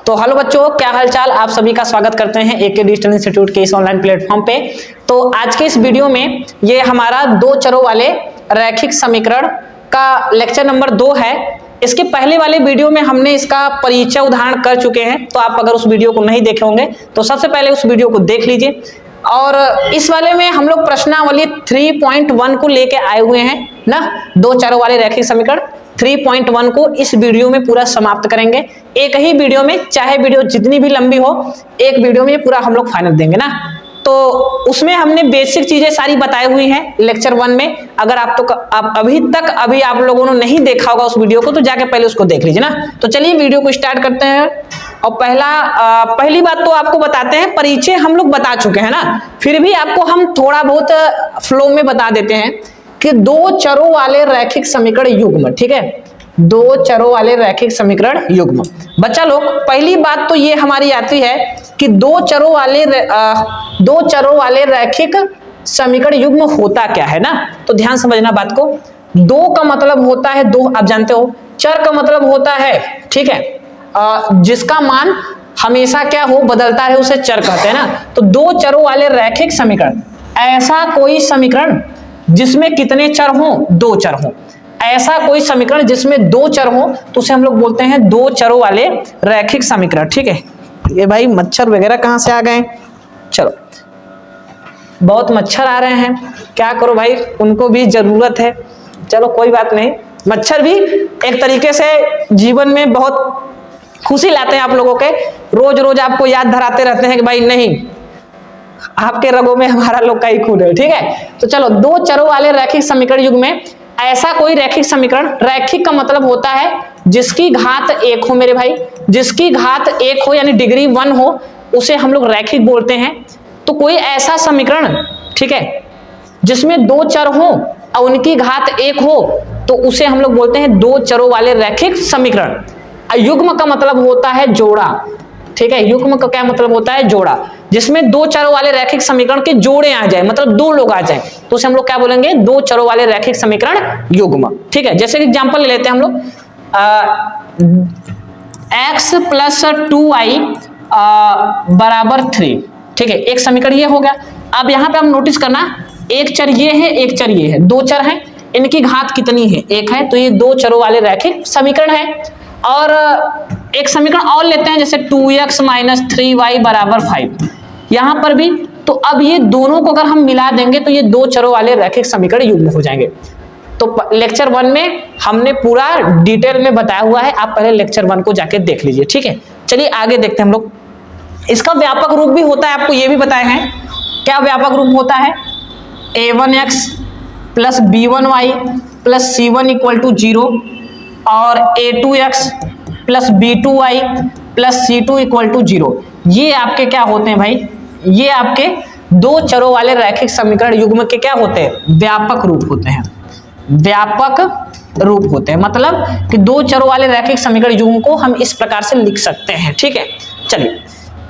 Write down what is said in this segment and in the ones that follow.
तो हेलो बच्चों, क्या हालचाल। आप सभी का स्वागत करते हैं एके डिजिटल इंस्टीट्यूट के इस ऑनलाइन प्लेटफॉर्म पे। तो आज के इस वीडियो में ये हमारा दो चरों वाले रैखिक समीकरण का लेक्चर नंबर 2 है। इसके पहले वाले वीडियो में हमने इसका परिचय उदाहरण कर चुके हैं, तो आप अगर उस वीडियो को नहीं देखे होंगे तो सबसे पहले उस वीडियो को देख लीजिए। और इस वाले में हम लोग प्रश्नावली 3.1 को लेके आए हुए हैं ना, दो चरों वाले रैखिक समीकरण 3.1 को इस वीडियो में पूरा समाप्त करेंगे। एक ही वीडियो में, चाहे वीडियो जितनी भी लंबी हो, एक वीडियो में पूरा हम लोग फाइनल देंगे ना। तो उसमें हमने बेसिक चीजें सारी बताई हुई हैं लेक्चर 1 में। अगर आप अभी आप लोगों ने नहीं देखा होगा उस वीडियो को, तो जाके पहले उसको देख लीजिए ना। तो चलिए वीडियो को स्टार्ट करते हैं। और पहली बात तो आपको बताते हैं, परिचय हम लोग बता चुके हैं ना, फिर भी आपको हम थोड़ा बहुत फ्लो में बता देते हैं कि दो चरों वाले रैखिक समीकरण युग्म, ठीक है, दो चरों वाले रैखिक समीकरण युग्म। बच्चा लोग, पहली बात तो ये हमारी आती है कि दो चरों वाले रैखिक समीकरण युग्म होता क्या है ना। तो ध्यान समझना बात को। दो का मतलब होता है दो, आप जानते हो। चर का मतलब होता है, ठीक है, जिसका मान हमेशा क्या हो, बदलता है, उसे चर कहते हैं ना। तो दो चरों वाले रैखिक समीकरण, ऐसा कोई समीकरण जिसमें कितने चर हों, दो चर हों। ऐसा कोई समीकरण जिसमें दो चर हों तो उसे हम लोग बोलते हैं दो चरों वाले रैखिक समीकरण, ठीक है। ये भाई मच्छर वगैरह कहां से आ गए, चलो बहुत मच्छर आ रहे हैं, क्या करो भाई, उनको भी जरूरत है। चलो कोई बात नहीं, मच्छर भी एक तरीके से जीवन में बहुत खुशी लाते हैं आप लोगों के। रोज रोज आपको याद धराते रहते हैं कि भाई नहीं, आपके रगों में हमारा लोग का ही खून है, ठीक है। तो चलो, दो चरों वाले रैखिक समीकरण युग्म में ऐसा कोई रैखिक समीकरण, रैखिक का मतलब होता है जिसकी घात 1 हो मेरे भाई, जिसकी घात 1 हो यानी डिग्री 1 हो, उसे हम लोग रैखिक बोलते हैं। तो कोई ऐसा समीकरण, ठीक है, जिसमें दो चर हो और उनकी घात 1 हो, तो उसे हम लोग बोलते हैं दो चरों वाले रैखिक समीकरण। युग्म का मतलब होता है जोड़ा, ठीक है। युग्म का क्या मतलब होता है, जोड़ा, जिसमें दो चरों वाले रैखिक समीकरण के जोड़े आ जाए, मतलब दो लोग आ जाए, तो उसे हम लोग क्या बोलेंगे, दो चरों वाले रैखिक समीकरण युग्म, ठीक है। जैसे एग्जांपल ले लेते हैं हम लोग, x + 2y बराबर 3, ठीक है, एक समीकरण ये हो गया। अब यहाँ पे हम नोटिस करना, एक चर ये है, एक चर ये है, दो चर हैं, इनकी घात कितनी है, 1 है, तो ये दो चरों वाले रैखिक समीकरण है। और एक समीकरण और लेते हैं, जैसे 2x - 3y बराबर 5, यहां पर भी। तो अब ये दोनों को अगर हम मिला देंगे तो ये दो चरों वाले रैखिक समीकरण युग्म हो जाएंगे। तो लेक्चर 1 में हमने पूरा डिटेल में बताया हुआ है, आप पहले लेक्चर 1 को जाके देख लीजिए, ठीक है। चलिए आगे देखते हैं हम लोग। इसका व्यापक रूप भी होता है, आपको ये भी बताए हैं। क्या व्यापक रूप होता है, a1x + b1y + c1 = 0 और a2x + b2y + c2 = 0। ये आपके क्या होते हैं भाई, ये आपके दो चरों वाले रैखिक समीकरण युग्म के क्या होते हैं, व्यापक रूप होते हैं। व्यापक रूप होते हैं मतलब कि दो चरों वाले रैखिक समीकरण युग्म को हम इस प्रकार से लिख सकते हैं, ठीक है। चलिए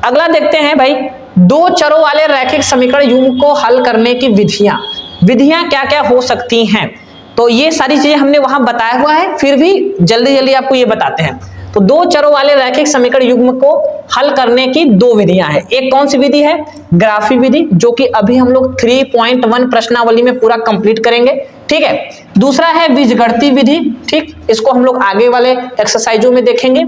अगला देखते हैं भाई, दो चरों वाले रैखिक समीकरण युग्म को हल करने की विधियां क्या क्या हो सकती हैं। तो ये सारी चीजें हमने वहां बताया हुआ है, फिर भी जल्दी जल्दी आपको ये बताते हैं। तो दो चरों वाले रैखिक समीकरण युग्म को हल करने की दो विधियां हैं। एक कौन सी विधि है, ग्राफी विधि, जो कि अभी हम लोग 3.1 प्रश्नावली में पूरा कंप्लीट करेंगे, ठीक है। दूसरा है बीजगणितीय विधि, ठीक, इसको हम लोग आगे वाले एक्सरसाइजों में देखेंगे।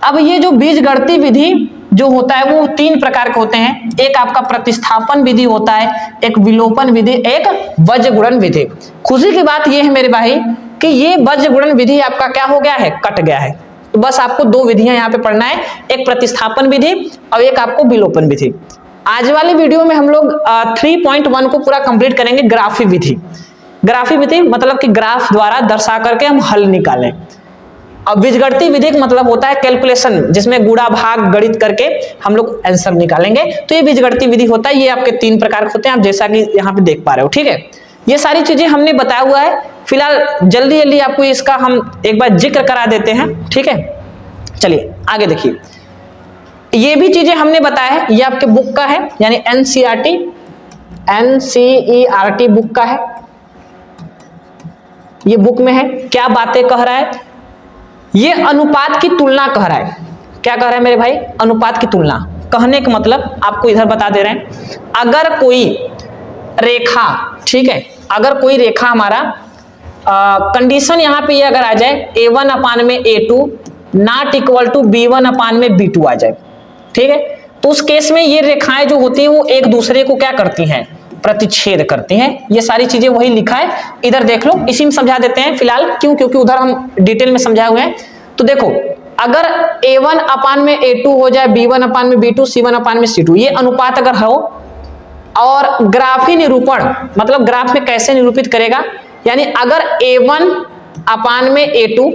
अब ये जो बीजगणितीय विधि जो होता है वो 3 प्रकार के होते हैं। एक आपका प्रतिस्थापन विधि होता है, एक विलोपन विधि, एक वज्रगुणन विधि। खुशी की बात ये है मेरे भाई कि ये वज्रगुणन विधि आपका क्या हो गया है, कट गया है। तो बस आपको दो विधियां यहाँ पे पढ़ना है, एक प्रतिस्थापन विधि और एक आपको विलोपन विधि। आज वाली वीडियो में हम लोग 3.1 को पूरा कंप्लीट करेंगे, ग्राफी विधि। ग्राफी विधि मतलब कि ग्राफ द्वारा दर्शा करके हम हल निकालें। अब बीजगणितीय विधि का मतलब होता है कैलकुलेशन, जिसमें गुणा भाग गणित करके हम लोग आंसर निकालेंगे। तो ये बीजगणितीय विधि होता है। ये आपके 3 प्रकार के होते हैं, आप जैसा कि यहाँ पे देख पा रहे हो, ठीक है। ये सारी चीजें हमने बताया हुआ है। फिलहाल जल्दी जल्दी आपको इसका हम एक बार जिक्र करा देते हैं, ठीक है। चलिए आगे देखिए, ये भी चीजें हमने बताया है, ये आपके बुक का है, यानी NCERT बुक का है, ये बुक में है। क्या बातें कह रहा है, ये अनुपात की तुलना कह रहा है। क्या कह रहे हैं मेरे भाई, अनुपात की तुलना। कहने का मतलब आपको इधर बता दे रहे हैं, अगर कोई रेखा, ठीक है, अगर कोई रेखा हमारा कंडीशन यहाँ पे ये अगर आ जाए a1 अपान में a2 not equal to b1 अपान में b2 आ जाए, ठीक है, तो उस केस में ये रेखाएं जो होती हैं वो एक दूसरे को क्या करती हैं, प्रतिच्छेद करती हैं। ये सारी चीजें वही लिखा है, इधर देख लो, इसी में समझा देते हैं फिलहाल, क्यों, क्योंकि उधर हम डिटेल में समझाए हुए हैं। तो देखो, अगर a1 अपान में a2 हो जाए, b1 अपान में b2, c1 अपान में c2, ये अनुपात अगर हो, और ग्राफी निरूपण मतलब ग्राफ में कैसे निरूपित करेगा, यानी अगर a1 अपान में a2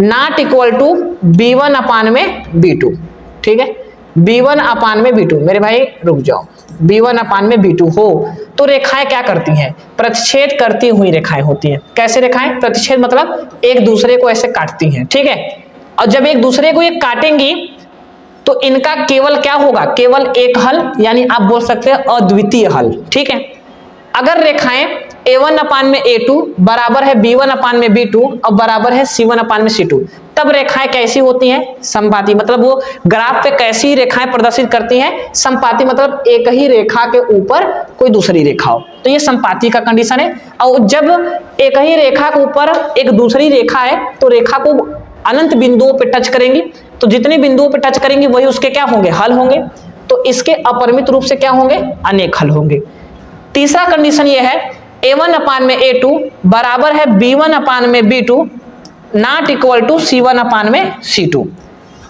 not equal to b1 अपान में b2, ठीक है, b1 अपान में b2, मेरे भाई रुक जाओ, b1 अपान में b2 हो तो रेखाएं क्या करती हैं, प्रतिच्छेद करती हुई रेखाएं होती हैं। कैसे रेखाएं, प्रतिच्छेद मतलब एक दूसरे को ऐसे काटती हैं, ठीक है, और जब एक दूसरे को ये काटेंगी तो इनका केवल क्या होगा, केवल एक हल, यानी आप बोल सकते हैं अद्वितीय हल, ठीक है। अगर रेखाएं a1 अपान में a2 बराबर है b1 अपान में b2 और बराबर है c1 अपान में c2, तब रेखाएं कैसी होती हैं, समपाती, मतलब वो ग्राफ पे कैसी रेखाएं प्रदर्शित करती हैं, समपाती, मतलब एक ही रेखा के ऊपर कोई दूसरी रेखा हो, तो ये समपाती का कंडीशन है। और जब एक ही रेखा के ऊपर एक दूसरी रेखा है तो रेखा को अनंत बिंदुओं पे टच करेंगी, तो जितने बिंदुओं पे टच करेंगी वही उसके क्या होंगे, हल होंगे, तो इसके अपरिमित रूप से क्या होंगे, अनेक हल होंगे। तीसरा कंडीशन ये है, a1 अपान में a2 बराबर है b1 अपान में b2 not equal to c1 अपान में c2।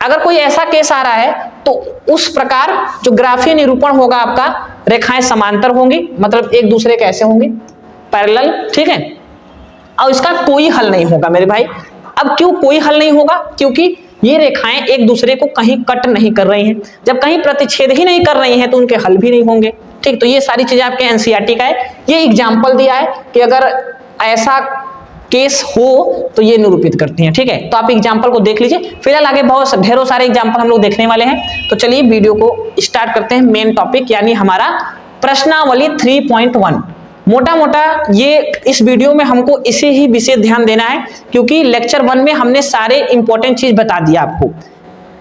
अगर कोई ऐसा केस आ रहा है तो उस प्रकार जो ग्राफीय निरूपण होगा आपका, रेखाएं समांतर होंगी, मतलब एक दूसरे के ऐसे होंगी पैरेलल, ठीक है, और इसका कोई हल नहीं होगा मेरे भाई। अब क्यों कोई हल नहीं होगा, क्योंकि ये रेखाएं एक दूसरे को कहीं कट नहीं कर रही हैं, जब कहीं प्रतिच्छेद ही नहीं कर रही हैं तो उनके हल भी नहीं होंगे, ठीक। तो ये सारी चीजें आपके एनसीईआरटी का है, ये एग्जाम्पल दिया है कि अगर ऐसा केस हो तो ये निरूपित करती हैं, ठीक है। तो आप एग्जाम्पल को देख लीजिए, फिलहाल आगे बहुत ढेरों सारे एग्जाम्पल हम लोग देखने वाले हैं। तो चलिए वीडियो को स्टार्ट करते हैं, मेन टॉपिक यानी हमारा प्रश्नावली 3.1। मोटा मोटा ये इस वीडियो में हमको इसे ही विशेष ध्यान देना है, क्योंकि लेक्चर 1 में हमने सारे इंपॉर्टेंट चीज बता दिया आपको,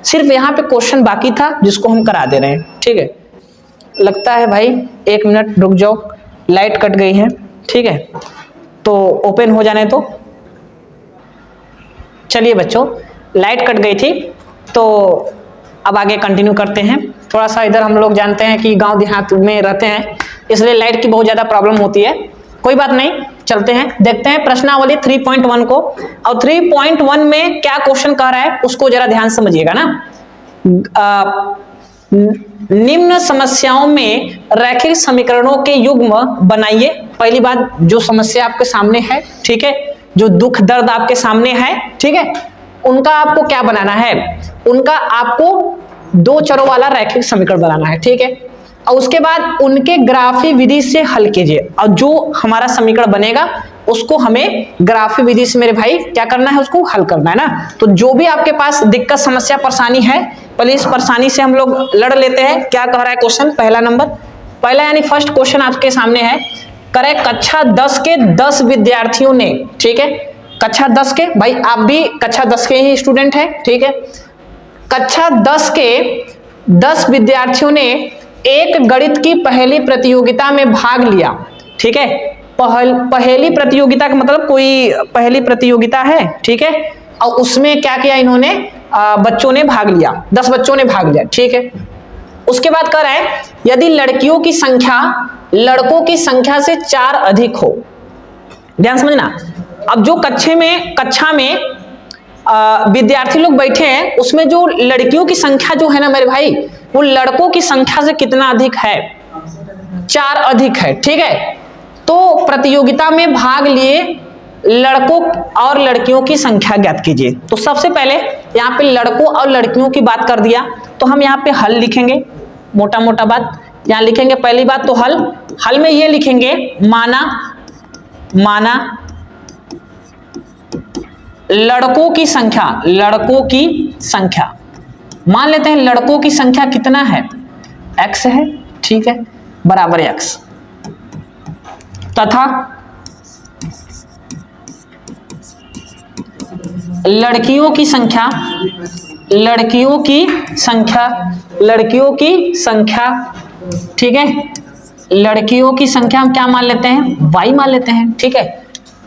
सिर्फ यहाँ पे क्वेश्चन बाकी था जिसको हम करा दे रहे हैं, ठीक है। लगता है भाई 1 मिनट रुक जाओ, लाइट कट गई है, ठीक है, तो ओपन हो जाने तो। चलिए बच्चों, लाइट कट गई थी तो अब आगे कंटिन्यू करते हैं। थोड़ा सा इधर हम लोग जानते हैं कि गांव देहात में रहते हैं, इसलिए लाइट की बहुत ज्यादा प्रॉब्लम होती है, कोई बात नहीं, चलते हैं देखते हैं प्रश्नावली 3.1 को। और 3.1 में क्या क्वेश्चन कह रहा है उसको जरा ध्यान समझिएगा ना। निम्न समस्याओं में रैखिक समीकरणों के युग्म बनाइए। पहली बात, जो समस्या आपके सामने है, ठीक है, जो दुख दर्द आपके सामने है, ठीक है, उनका आपको क्या बनाना है, उनका आपको दो चरों वाला रैखिक समीकरण बनाना है, ठीक है, और उसके बाद उनके ग्राफी विधि से हल कीजिए। और जो हमारा समीकरण बनेगा उसको हमें ग्राफी विधि से मेरे भाई क्या करना है, उसको हल करना है ना। तो जो भी आपके पास दिक्कत समस्या परेशानी है, पहले इस परेशानी से हम लोग लड़ लेते हैं। क्या कह रहा है क्वेश्चन, पहला नंबर, पहला यानी फर्स्ट क्वेश्चन आपके सामने है, करे कक्षा 10 के 10 विद्यार्थियों ने, ठीक है, कक्षा 10 के, भाई आप भी कक्षा 10 के ही स्टूडेंट हैं, ठीक है, कक्षा 10 के 10 विद्यार्थियों ने एक गणित की पहली प्रतियोगिता में भाग लिया, ठीक है। पहली प्रतियोगिता का मतलब कोई पहली प्रतियोगिता है, ठीक है, और उसमें क्या किया इन्होंने, बच्चों ने भाग लिया, 10 बच्चों ने भाग लिया, ठीक है। उसके बाद कह रहा है यदि लड़कियों की संख्या लड़कों की संख्या से 4 अधिक हो, ध्यान समझना। अब जो कक्षा में विद्यार्थी लोग बैठे हैं, उसमें जो लड़कियों की संख्या जो है ना मेरे भाई, वो लड़कों की संख्या से कितना अधिक है, 4 अधिक है, ठीक है। तो प्रतियोगिता में भाग लिए लड़कों और लड़कियों की संख्या ज्ञात कीजिए। तो सबसे पहले यहाँ पे लड़कों और लड़कियों की बात कर दिया, तो हम यहाँ पे हल लिखेंगे, मोटा मोटा बात यहाँ लिखेंगे। पहली बात तो हल में ये लिखेंगे, माना लड़कों की संख्या, मान लेते हैं लड़कों की संख्या कितना है, x है, ठीक है, बराबर x, तथा लड़कियों की संख्या लड़कियों की संख्या, लड़कियों की संख्या, ठीक है, लड़कियों की संख्या हम क्या मान लेते हैं, y मान लेते हैं, ठीक है।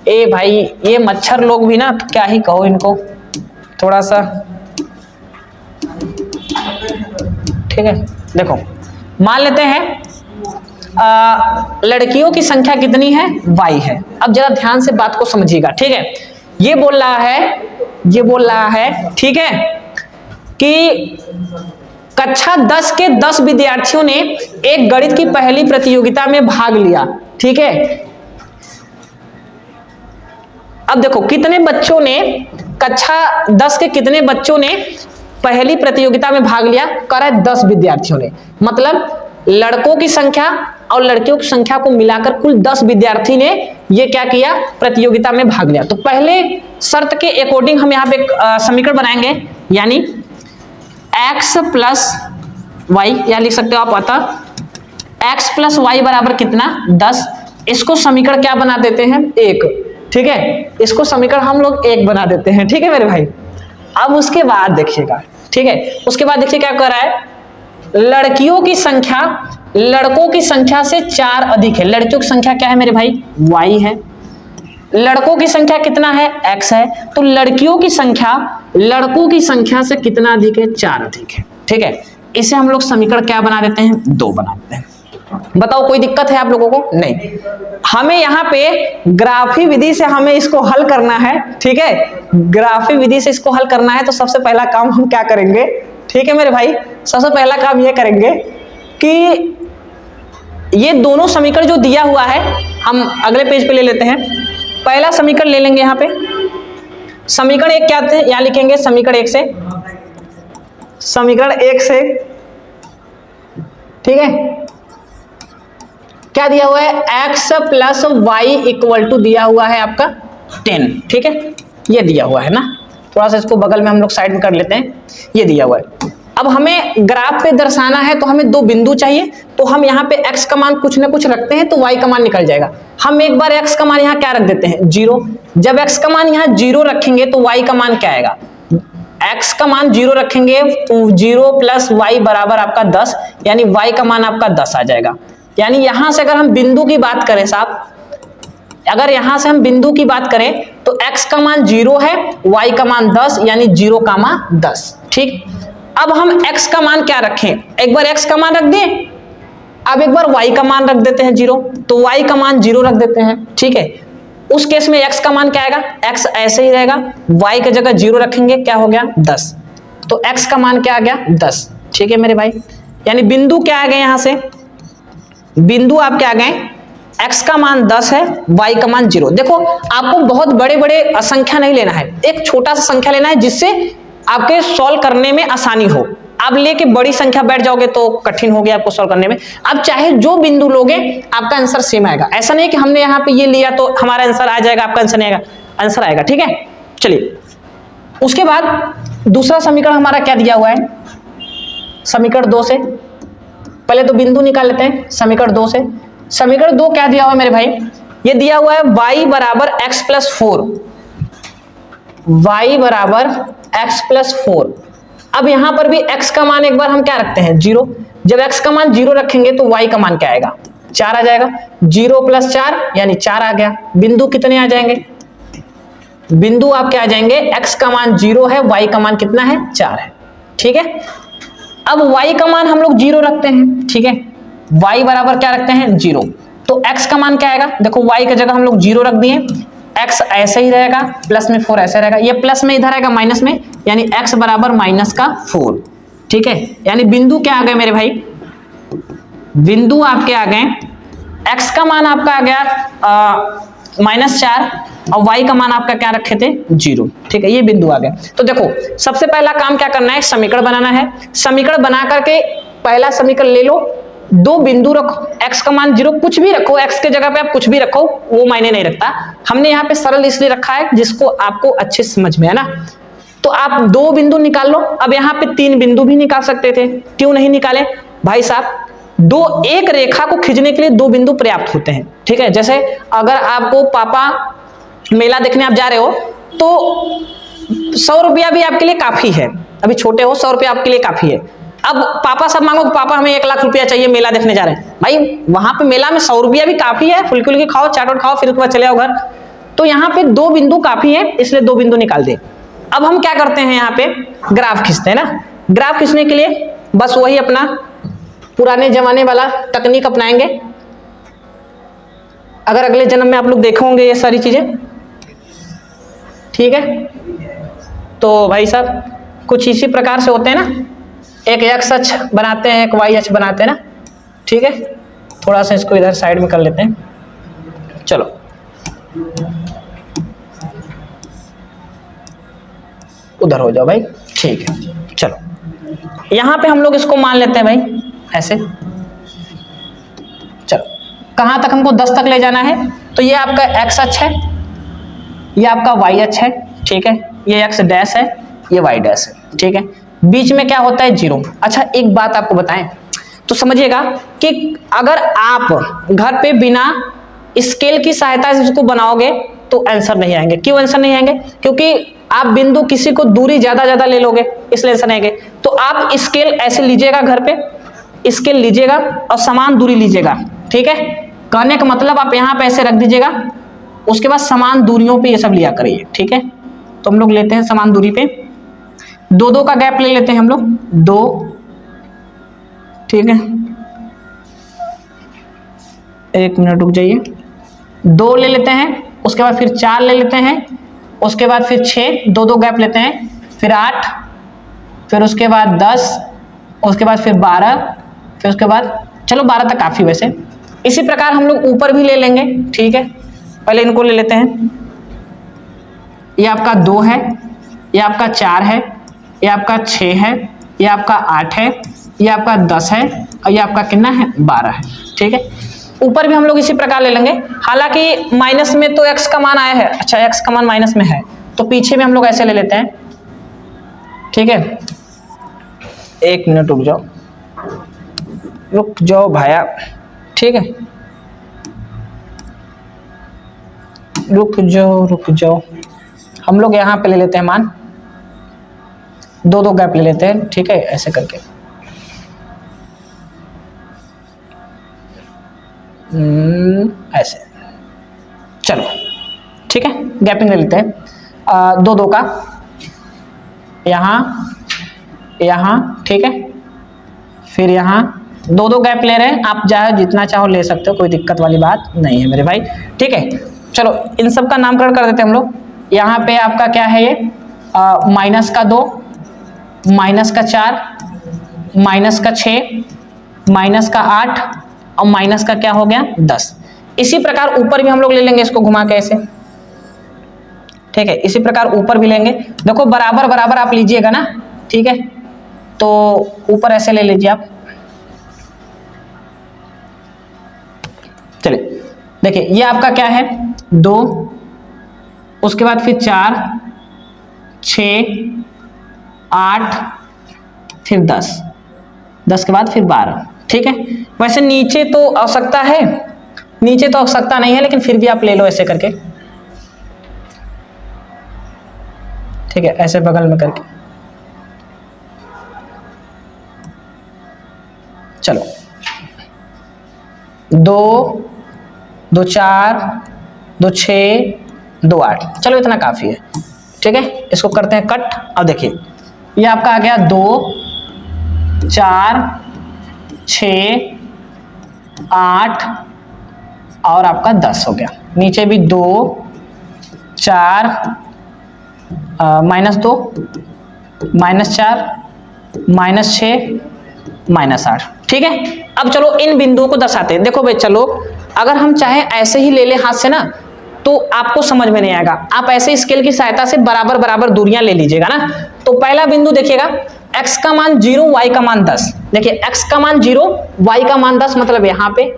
ए भाई ये मच्छर लोग भी ना, तो क्या ही कहो इनको, थोड़ा सा, ठीक है। देखो मान लेते हैं लड़कियों की संख्या कितनी है, y है। अब जरा ध्यान से बात को समझिएगा, ठीक है। ये बोल रहा है, ठीक है, कि कक्षा 10 के 10 विद्यार्थियों ने एक गणित की पहली प्रतियोगिता में भाग लिया, ठीक है। अब देखो कितने बच्चों ने, कक्षा 10 के कितने बच्चों ने पहली प्रतियोगिता में भाग लिया, कह रहा है 10 विद्यार्थियों ने, मतलब लड़कों की संख्या और लड़कियों की संख्या को मिलाकर कुल 10 विद्यार्थी ने ये क्या किया, प्रतियोगिता में भाग लिया। तो पहले शर्त के अकॉर्डिंग हम यहाँ पे समीकरण बनाएंगे, यानी x प्लस वाई, या लिख सकते हो आप अतः x प्लस वाई बराबर कितना, 10। इसको समीकरण क्या बना देते हैं, 1, ठीक है। इसको समीकरण हम लोग 1 बना देते हैं, ठीक है मेरे भाई। अब उसके बाद देखिएगा, ठीक है, उसके बाद देखिए क्या कर रहा है, लड़कियों की संख्या लड़कों की संख्या से 4 अधिक है। लड़कियों की संख्या क्या है मेरे भाई, y है। लड़कों की संख्या कितना है, x है। तो लड़कियों की संख्या लड़कों की संख्या से कितना अधिक है, 4 अधिक है, ठीक है। इसे हम लोग समीकरण क्या बना देते हैं, 2 बना देते हैं। बताओ कोई दिक्कत है आप लोगों को, नहीं। हमें यहाँ पे ग्राफी विधि से हमें इसको हल करना है, ठीक है। ग्राफी विधि से इसको हल करना है, तो सबसे पहला काम हम क्या करेंगे, ठीक है मेरे भाई, सबसे पहला काम ये करेंगे कि ये दोनों समीकरण जो दिया हुआ है हम अगले पेज पे ले लेते हैं। पहला समीकरण ले लेंगे, यहाँ पे समीकरण 1 क्या थे, यहाँ लिखेंगे समीकरण 1 से, समीकरण 1 से, ठीक है। क्या दिया हुआ है, x plus Y equal to दिया हुआ है आपका 10, ठीक है, ये दिया हुआ है ना। थोड़ा सा इसको बगल में हम लोग साइड में कर लेते हैं, ये दिया हुआ है। अब हमें ग्राफ पे दर्शाना है, तो हमें 2 बिंदु चाहिए, तो हम यहाँ पे x का मान कुछ ना कुछ रखते हैं, तो y का मान निकल जाएगा। हम एक बार x का मान यहाँ क्या रख देते हैं, 0। जब x का मान यहाँ 0 रखेंगे तो y का मान क्या आएगा, x का मान 0 रखेंगे तो 0 प्लस y बराबर आपका 10, यानी y का मान आपका 10 आ जाएगा। यानी यहां से अगर हम बिंदु की बात करें साहब, अगर यहां से हम बिंदु की बात करें तो x का मान 0 है, y का मान 10, यानी 0 का मान 10, ठीक। अब हम x का मान क्या रखें, एक बार x का मान रख दें, अब एक बार y का मान रख देते हैं 0, तो y का मान 0 रख देते हैं, ठीक है। उस केस में x का मान क्या आएगा, x ऐसे ही रहेगा, y की जगह 0 रखेंगे, क्या हो गया 10, तो x का मान क्या आ गया 10, ठीक है मेरे भाई। यानी बिंदु क्या आ गए, यहां से बिंदु आप क्या आ गए, x का मान 10 है, y का मान 0। देखो आपको बहुत बड़े बड़े संख्या नहीं लेना है, एक छोटा सा संख्या लेना है जिससे आपके सॉल्व करने में आसानी हो। आप लेके बड़ी संख्या बैठ जाओगे तो कठिन हो गया आपको सॉल्व करने में। आप चाहे जो बिंदु लोगे आपका आंसर सेम आएगा, ऐसा नहीं कि हमने यहाँ पे ये लिया तो हमारा आंसर आ जाएगा, आपका आंसर नहीं आएगा, आंसर आएगा, ठीक है। चलिए उसके बाद दूसरा समीकरण हमारा क्या दिया हुआ है, समीकरण 2 से पहले तो बिंदु निकाल लेते हैं। समीकरण 2 से, समीकरण 2 क्या दिया हुआ है मेरे भाई, ये दिया हुआ है y बराबर x प्लस 4, y बराबर x प्लस 4। अब यहां पर भी x का मान एक बार हम क्या रखते हैं 0। जब x का मान 0 रखेंगे तो y का मान क्या आएगा, 4 आ जाएगा। 0 प्लस 4 यानी 4 आ गया। बिंदु कितने आ जाएंगे, बिंदु आप क्या आ जाएंगे, x का मान 0 है, y का मान कितना है 4 है, ठीक है। अब y का मान हम लोग 0 रखते हैं, ठीक है, y बराबर क्या रखते हैं 0, तो x का मान क्या आएगा, देखो y की जगह हम लोग 0 रख दिए, x ऐसे ही रहेगा, प्लस में 4 ऐसे रहेगा, ये प्लस में इधर आएगा माइनस में, यानी x बराबर माइनस का 4, ठीक है। यानी बिंदु क्या आ गए मेरे भाई, बिंदु आपके आ गए, x का मान आपका आ गया -4 और y का मान आपका क्या रखे थे 0, ठीक है, ये बिंदु आ गया। तो देखो सबसे पहला काम क्या करना है, समीकरण बनाना है। समीकरण बना करके पहला समीकरण ले लो, 2 बिंदु रखो, x का मान 0, कुछ भी रखो, x के जगह पे आप कुछ भी रखो, वो मायने नहीं रखता। हमने यहाँ पे सरल इसलिए रखा है जिसको आपको अच्छे समझ में है ना। तो आप 2 बिंदु निकाल लो। अब यहाँ पे 3 बिंदु भी निकाल सकते थे, क्यों नहीं निकाले भाई साहब, एक रेखा को खींचने के लिए 2 बिंदु पर्याप्त होते हैं, ठीक है। जैसे अगर आपको पापा मेला देखने आप जा रहे हो तो 100 रुपया भी आपके लिए काफी है, अभी छोटे हो 100 रुपया आपके लिए काफी है। अब पापा सब मांगो पापा हमें 1 लाख रुपया चाहिए, मेला देखने जा रहे हैं, भाई वहां पे मेला में 100 रुपया भी काफी है, फुल्की उल्की खाओ, चाट वाट खाओ, फिर उसके बाद चले आओ घर। तो यहाँ पे 2 बिंदु काफी है, इसलिए 2 बिंदु निकाल दे। अब हम क्या करते हैं, यहाँ पे ग्राफ खींचते हैं ना। ग्राफ खींचने के लिए बस वही अपना पुराने जमाने वाला तकनीक अपनाएंगे। अगर अगले जन्म में आप लोग देखोगे ये सारी चीजें, ठीक है। तो भाई साहब कुछ इसी प्रकार से होते हैं ना, एक एक्स अक्ष बनाते हैं, एक वाई अक्ष बनाते हैं ना, ठीक है। थोड़ा सा इसको इधर साइड में कर लेते हैं, चलो। उधर हो जाओ भाई, ठीक है। चलो यहां पे हम लोग इसको मान लेते हैं भाई ऐसे। चलो कहां तक हमको 10 तक ले जाना है, तो ये आपका एक्स अक्ष है, ये आपका वाई अक्ष है, ठीक है। ये एक्स डैश है, ये वाई डैश है, ठीक है। बीच में क्या होता है 0। अच्छा एक बात आपको बताएं तो समझिएगा कि अगर आप घर पे बिना स्केल की सहायता से इसको बनाओगे तो आंसर नहीं आएंगे। क्यों आंसर नहीं आएंगे? क्योंकि आप बिंदु किसी को दूरी ज्यादा ले लोगे, इसलिए आंसर नहीं आएंगे। तो आप स्केल ऐसे लीजिएगा, घर पे स्केल लीजिएगा और समान दूरी लीजिएगा, ठीक है। कहने का मतलब आप यहाँ पे ऐसे रख दीजिएगा, उसके बाद समान दूरियों पे ये सब लिया करिए, ठीक है। तो हम लोग लेते हैं समान दूरी पे 2 का गैप ले लेते हैं हम लोग, 2, ठीक है। 1 मिनट रुक जाइए, 2 ले लेते हैं, उसके बाद फिर 4 ले लेते हैं, उसके बाद फिर 6, 2 गैप लेते हैं, फिर 8, फिर उसके बाद 10, उसके बाद फिर 12, फिर उसके बाद चलो 12 तक काफी वैसे। इसी प्रकार हम लोग ऊपर भी ले लेंगे, ठीक है। पहले इनको ले लेते हैं, ये आपका 2 है, ये आपका 4 है, ये आपका 6 है, ये आपका 8 है, ये आपका 10 है और ये आपका कितना है 12 है, ठीक है। ऊपर भी हम लोग इसी प्रकार ले लेंगे। हालांकि माइनस में तो x का मान आया है, अच्छा x का मान माइनस में है तो पीछे में हम लोग ऐसे ले लेते हैं, ठीक है। 1 मिनट रुक जाओ भाया, ठीक है। रुक जाओ हम लोग यहाँ पे ले लेते हैं मान, 2 गैप ले लेते हैं, ठीक है, ऐसे करके। ऐसे चलो, ठीक है। गैपिंग ले लेते हैं 2 का, यहाँ, ठीक है। फिर यहाँ 2 गैप ले रहे हैं, आप चाहे जितना चाहो ले सकते हो, कोई दिक्कत वाली बात नहीं है मेरे भाई, ठीक है। चलो इन सब का नामकरण कर देते हैं हम लोग। यहाँ पे आपका क्या है, ये माइनस का 2, माइनस का 4, माइनस का 6, माइनस का 8 और माइनस का क्या हो गया 10। इसी प्रकार ऊपर भी हम लोग ले लेंगे, इसको घुमा के ऐसे, ठीक है। इसी प्रकार ऊपर भी लेंगे, देखो बराबर आप लीजिएगा ना, ठीक है। तो ऊपर ऐसे ले लीजिए आप, चलिए देखिए ये आपका क्या है 2, उसके बाद फिर 4, 6, 8, फिर 10 के बाद फिर 12, ठीक है। वैसे नीचे तो आवश्यकता है, नीचे तो आवश्यकता नहीं है, लेकिन फिर भी आप ले लो ऐसे करके, ठीक है, ऐसे बगल में करके। चलो 2, 2, 4, 2, 6, 2, 8, चलो इतना काफी है, ठीक है। इसको करते हैं कट। अब देखिए ये आपका आ गया 2, 4, 6, 8 और आपका 10 हो गया। नीचे भी 2, 4, -2, -4, -6, -8, ठीक है। अब चलो इन बिंदुओं को दर्शाते हैं। देखो भाई चलो, अगर हम चाहे ऐसे ही ले ले हाथ से ना तो आपको समझ में नहीं आएगा, आप ऐसे स्केल की सहायता से बराबर दूरियां ले लीजिएगा ना। तो पहला बिंदु देखिएगा, x का मान 0, y का मान 10। देखिए x का मान 0, y का मान 10, मतलब यहाँ पे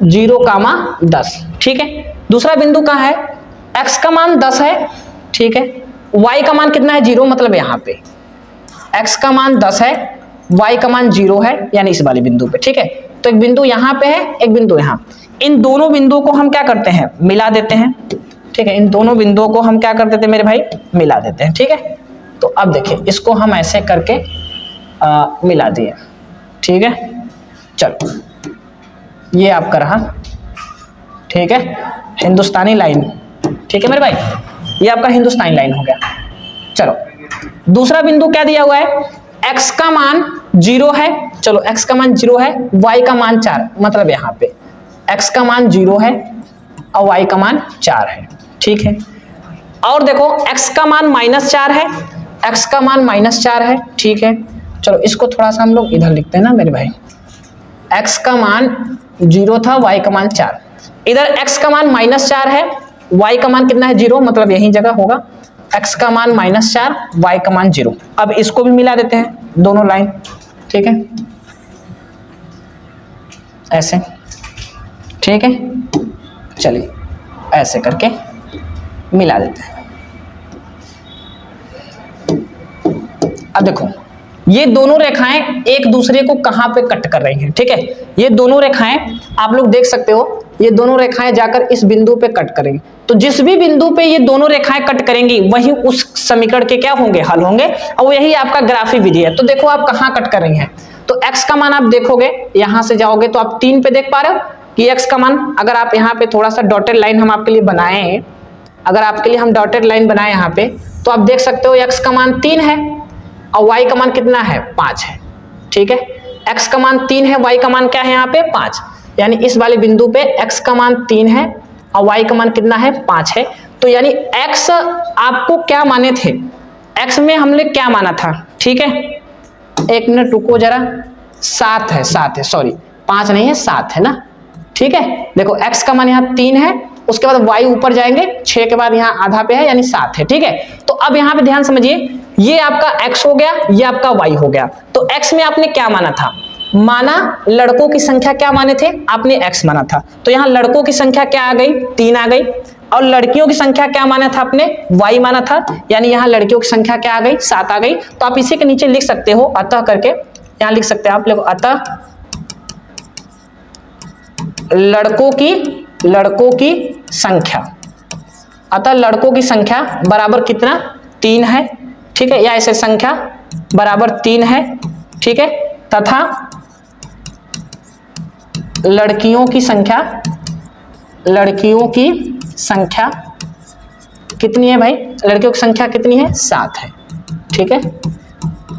0, 10, ठीक है। दूसरा बिंदु कहाँ है, x का मान 10 है, ठीक है। y का मान कितना है 0, मतलब यहाँ पे x का मान 10 है, y का मान 0 है, यानी इस वाले बिंदु पे, ठीक है। तो एक बिंदु यहाँ पे है, एक बिंदु यहाँ। इन दोनों बिंदुओं को हम क्या करते हैं, मिला देते हैं, ठीक है। इन दोनों बिंदुओं को हम क्या कर देते हैं मेरे भाई, मिला देते हैं। ठीक है, तो अब देखिए इसको हम ऐसे करके मिला दिए। ठीक है, चलो ये आपका रहा। ठीक है, हिंदुस्तानी लाइन। ठीक है मेरे भाई, ये आपका हिंदुस्तानी लाइन हो गया। चलो दूसरा बिंदु क्या दिया हुआ है, x का मान 0 है। चलो x का मान 0 है, y का मान 4, मतलब यहाँ पे x का मान 0 है और y का मान 4 है। ठीक है, और देखो x का मान -4 है, x का मान -4 है। ठीक है, चलो इसको थोड़ा सा हम लोग इधर लिखते हैं ना मेरे भाई, x का मान 0 था, y का मान 4, इधर x का मान -4 है, y का मान कितना है 0, मतलब यही जगह होगा, x का मान -4, y का मान 0। अब इसको भी मिला देते हैं दोनों लाइन। ठीक है, ऐसे। ठीक है, चलिए ऐसे करके मिला देते हैं। अब देखो ये दोनों रेखाएं एक दूसरे को कहां पे कट कर रही हैं। ठीक है, ये दोनों रेखाएं आप लोग देख सकते हो, ये दोनों रेखाएं जाकर इस बिंदु पे कट करेंगी। तो जिस भी बिंदु पे ये दोनों रेखाएं कट करेंगी वही उस समीकरण के क्या होंगे, हल होंगे, और यही आपका ग्राफी विधि है। तो देखो आप कहां कट कर रही हैं, तो x का मान आप देखोगे, यहां से जाओगे तो आप 3 पे देख पा रहे हो कि x का मान, अगर आप यहाँ पे थोड़ा सा डॉटेड लाइन हम आपके लिए बनाए, अगर आपके लिए हम डॉटेड लाइन बनाए यहाँ पे, तो आप देख सकते हो x का मान 3 है और y का मान कितना है, 5 है। ठीक है, x का मान 3 है, y का मान क्या है यहाँ पे 5, यानी इस वाले बिंदु पे x का मान 3 है और y का मान कितना है 5 है। तो यानी x आपको क्या माने थे, x में हमने क्या माना था। ठीक है, एक मिनट रुको जरा, 7 है, 7 है, सॉरी 5 नहीं है, 7 है ना। ठीक है, देखो x का मान यहाँ 3 है, उसके बाद y ऊपर जाएंगे, 6 के बाद यहाँ आधा पे है यानी 7 है। ठीक है, तो अब यहाँ पे ध्यान समझिए, ये आपका x हो गया, ये आपका y हो गया। तो x में आपने क्या माना था, माना लड़कों की संख्या क्या माने थे, आपने x माना था, तो यहाँ लड़कों की संख्या क्या आ गई, 3 आ गई, और लड़कियों की संख्या क्या माना था आपने, y माना था, यानी यहाँ लड़कियों की संख्या क्या आ गई, 7 आ गई। तो आप इसी के नीचे लिख सकते हो अतः करके, यहाँ लिख सकते हैं आप लोग, अतः लड़कों की संख्या, अतः लड़कों की संख्या बराबर कितना, 3 है। ठीक है, या ऐसे संख्या बराबर 3 है। ठीक है, तथा लड़कियों की संख्या कितनी है भाई, लड़कियों की संख्या कितनी है, 7 है। ठीक है,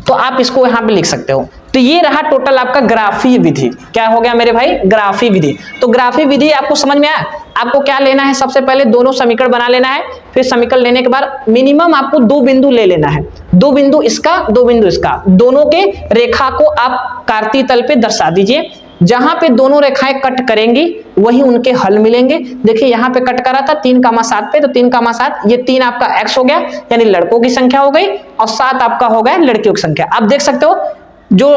तो आप इसको यहां पे लिख सकते हो। तो ये रहा टोटल आपका ग्राफी विधि। क्या हो गया मेरे भाई, ग्राफी विधि। तो ग्राफी विधि आपको समझ में आया। आपको क्या लेना है, सबसे पहले दोनों समीकरण बना लेना है, फिर समीकरण लेने के बाद मिनिमम आपको 2 बिंदु ले लेना है, 2 बिंदु इसका, 2 बिंदु इसका, दोनों के रेखा को आप कार्तीय तल पे दर्शा दीजिए। जहां पे दोनों रेखाएं कट करेंगी वही उनके हल मिलेंगे। देखिए यहाँ पे कट करा था 3,7 पे, तो 3,7, ये 3 आपका x हो गया, यानी लड़कों की संख्या हो गई, और 7 आपका हो गया लड़कियों की संख्या। आप देख सकते हो जो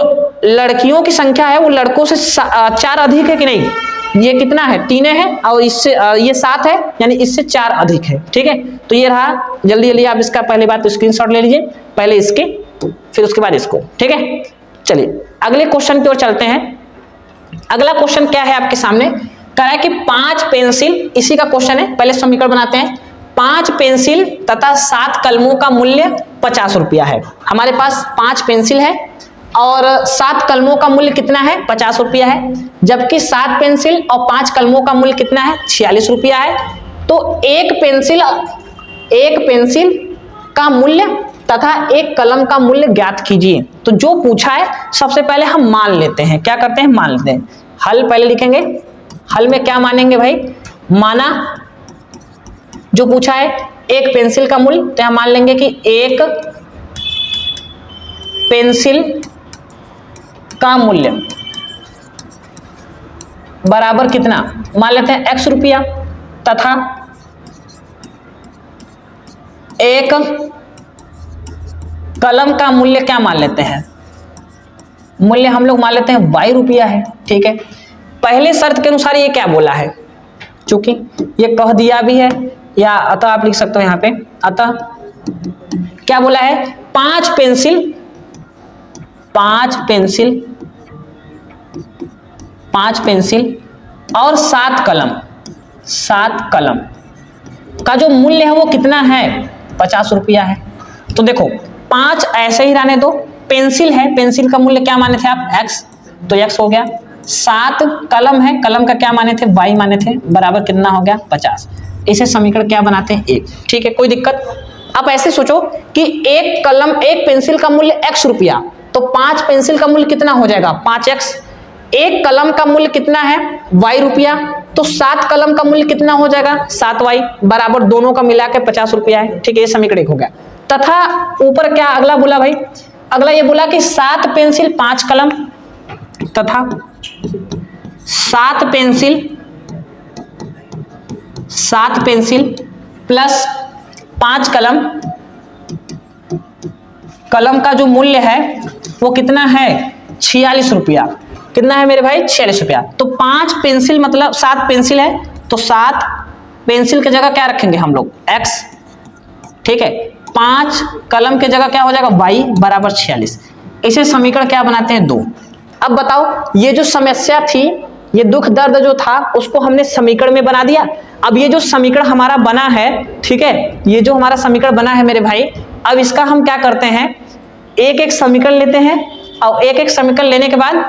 लड़कियों की संख्या है वो लड़कों से 4 अधिक है कि नहीं, ये कितना है, 3 है, और इससे ये 7 है, यानी इससे 4 अधिक है। ठीक है, तो ये रहा। जल्दी जल्दी आप इसका पहले बात तो स्क्रीनशॉट ले लीजिए, पहले इसके फिर उसके बाद इसको। ठीक है, चलिए अगले क्वेश्चन की ओर चलते हैं। अगला क्वेश्चन क्या है आपके सामने, कह रहा है कि 5 पेंसिल, इसी का क्वेश्चन है, पहले समीकरण बनाते हैं। 5 पेंसिल तथा 7 कलमों का मूल्य 50 रुपया है। हमारे पास 5 पेंसिल है और 7 कलमों का मूल्य कितना है, 50 रुपया है, जबकि 7 पेंसिल और 5 कलमों का मूल्य कितना है, 46 रुपया है। तो एक पेंसिल का मूल्य तथा एक कलम का मूल्य ज्ञात कीजिए। तो जो पूछा है सबसे पहले हम मान लेते हैं, क्या करते हैं, मान लेते हैं। हल पहले लिखेंगे, हल में क्या मानेंगे भाई, माना जो पूछा है एक पेंसिल का मूल्य, तो यहां मान लेंगे कि एक पेंसिल का मूल्य बराबर कितना, मान लेते हैं x रुपया, तथा एक कलम का मूल्य क्या मान लेते हैं, मूल्य हम लोग मान लेते हैं y रुपया है। ठीक है, पहले शर्त के अनुसार ये क्या बोला है, चूंकि ये कह दिया भी है, या अतः आप लिख सकते हो यहाँ पे, अतः क्या बोला है, 5 पेंसिल और 7 कलम का जो मूल्य है वो कितना है, 50 रुपया है। तो देखो 5 ऐसे ही रहने दो, पेंसिल है, पेंसिल का मूल्य क्या माने थे आप, x, तो x हो गया। 7 कलम है, कलम का क्या माने थे, y माने थे, बराबर कितना हो गया, 50। इसे समीकरण क्या बनाते हैं, 1। ठीक है, कोई दिक्कत। आप ऐसे सोचो कि एक कलम, एक पेंसिल का मूल्य x रुपया, तो 5 पेंसिल का मूल्य कितना हो जाएगा, 5x। एक कलम का मूल्य कितना है, y रुपया, तो 7 कलम का मूल्य कितना हो जाएगा, 7y, बराबर दोनों का मिला के 50 रुपया है। ठीक है, ये समीकरण 1 हो गया। तथा ऊपर क्या अगला बोला भाई, अगला ये बोला कि 7 पेंसिल 5 कलम, तथा 7 पेंसिल प्लस 5 कलम, कलम का जो मूल्य है वो कितना है, 46 रुपया। कितना है मेरे भाई, 46 रुपया। तो 5 पेंसिल मतलब 7 पेंसिल है, तो 7 पेंसिल की जगह क्या रखेंगे हम लोग, x। ठीक है, 5 कलम की जगह क्या हो जाएगा, y, बराबर 46। इसे समीकरण क्या बनाते हैं, 2। अब बताओ, ये जो समस्या थी, ये दुख दर्द जो था, उसको हमने समीकरण में बना दिया। अब ये जो समीकरण हमारा बना है, ठीक है, ये जो हमारा समीकरण बना है मेरे भाई, अब इसका हम क्या करते हैं, एक एक समीकरण लेते हैं, और एक एक समीकरण लेने के बाद